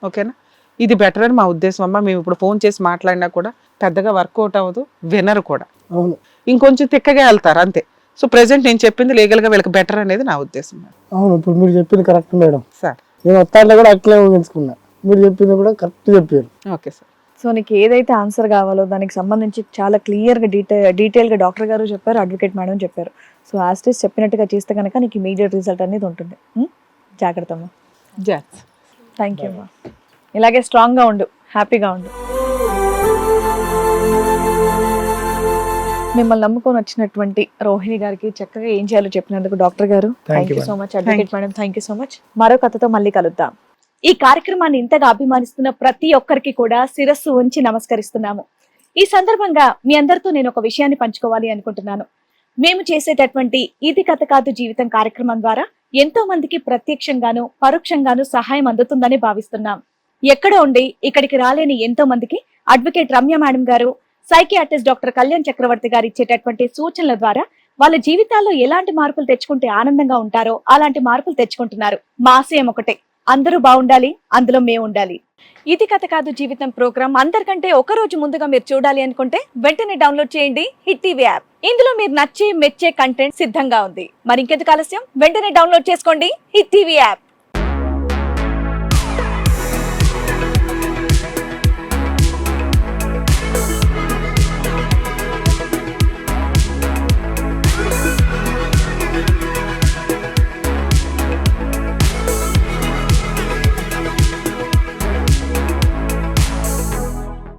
ఓకేనా, ఇది బెటర్ అని మా ఉద్దేశం అమ్మ. మేము ఇప్పుడు ఫోన్ చేసి మాట్లాడినా కూడా పెద్దగా వర్కౌట్ అవ్వదు, వినరు కూడా, అవును ఇంకొంచెం తిక్కగా వెళ్తారు అంతే. సో ప్రెసెంట్ నేను చెప్పింది లీగల్గా వీళ్ళకి బెటర్ అనేది నా ఉద్దేశం. అవును, ఇప్పుడు మీరు చెప్పింది కరెక్ట్ మేడం. సార్ నేను వస్తాంటే కూడా అట్లే ఊహించుకున్నా, మీరు చెప్పింది కూడా కరెక్ట్ చెప్పారు. Okay sir. సో నీకు ఏదైతే ఆన్సర్ కావాలో దానికి సంబంధించి చాలా క్లియర్గా డీటెయిల్గా డాక్టర్ గారు చెప్పారు, అడ్వకేట్ మేడం చెప్పారు. సో యాస్టిస్ చెప్పినట్టుగా చేస్తే కనుక నీకు ఇమీడియట్ రిజల్ట్ అనేది ఉంటుంది. జాగ్రత్త అమ్మా. జాగ్రత్త. థ్యాంక్ యూ అమ్మా. ఇలాగే స్ట్రాంగ్గా ఉండు, హ్యాపీగా ఉండు. మిమ్మల్ని నమ్ముకొని వచ్చినటువంటి రోహిణి గారికి చక్కగా ఏం చేయాలో చెప్పినందుకు డాక్టర్ గారు thank you so much. Advocate madam thank you so much. మరో కథతో మళ్ళీ కలుద్దాం. ఈ కార్యక్రమాన్ని ఇంతగా అభిమానిస్తున్న ప్రతి ఒక్కరికి కూడా శిరస్సు ఉంచి నమస్కరిస్తున్నాము. ఈ సందర్భంగా మీ అందరితో నేను ఒక విషయాన్ని పంచుకోవాలి అనుకుంటున్నాను. మేము చేసేటటువంటి ఇది కథ కాదు జీవితం కార్యక్రమం ద్వారా ఎంతో మందికి ప్రత్యక్షంగాను పరోక్షంగాను సహాయం అందుతుందని భావిస్తున్నాం. ఎక్కడో ఉండి ఇక్కడికి రాలేని ఎంతో మందికి అడ్వకేట్ రమ్య మేడం గారు, సైకియాట్రిస్ట్ డాక్టర్ కళ్యాణ్ చక్రవర్తి గారు ఇచ్చేటటువంటి సూచనల ద్వారా వాళ్ళ జీవితాల్లో ఎలాంటి మార్పులు తెచ్చుకుంటే ఆనందంగా ఉంటారో అలాంటి మార్పులు తెచ్చుకుంటున్నారు. మా ఆశయం ఒకటే, అందరూ బాగుండాలి, అందులో మేము ఉండాలి. ఇది కథ కాదు జీవితం ప్రోగ్రామ్ అందరికంటే ఒక రోజు ముందుగా మీరు చూడాలి అనుకుంటే వెంటనే డౌన్లోడ్ చేయండి హిట్ టీవీ యాప్. ఇందులో మీరు నచ్చే మెచ్చే కంటెంట్ సిద్ధంగా ఉంది. మరి ఇంకెందుకు ఆలస్యం, వెంటనే డౌన్లోడ్ చేసుకోండి హిట్ టీవీ యాప్.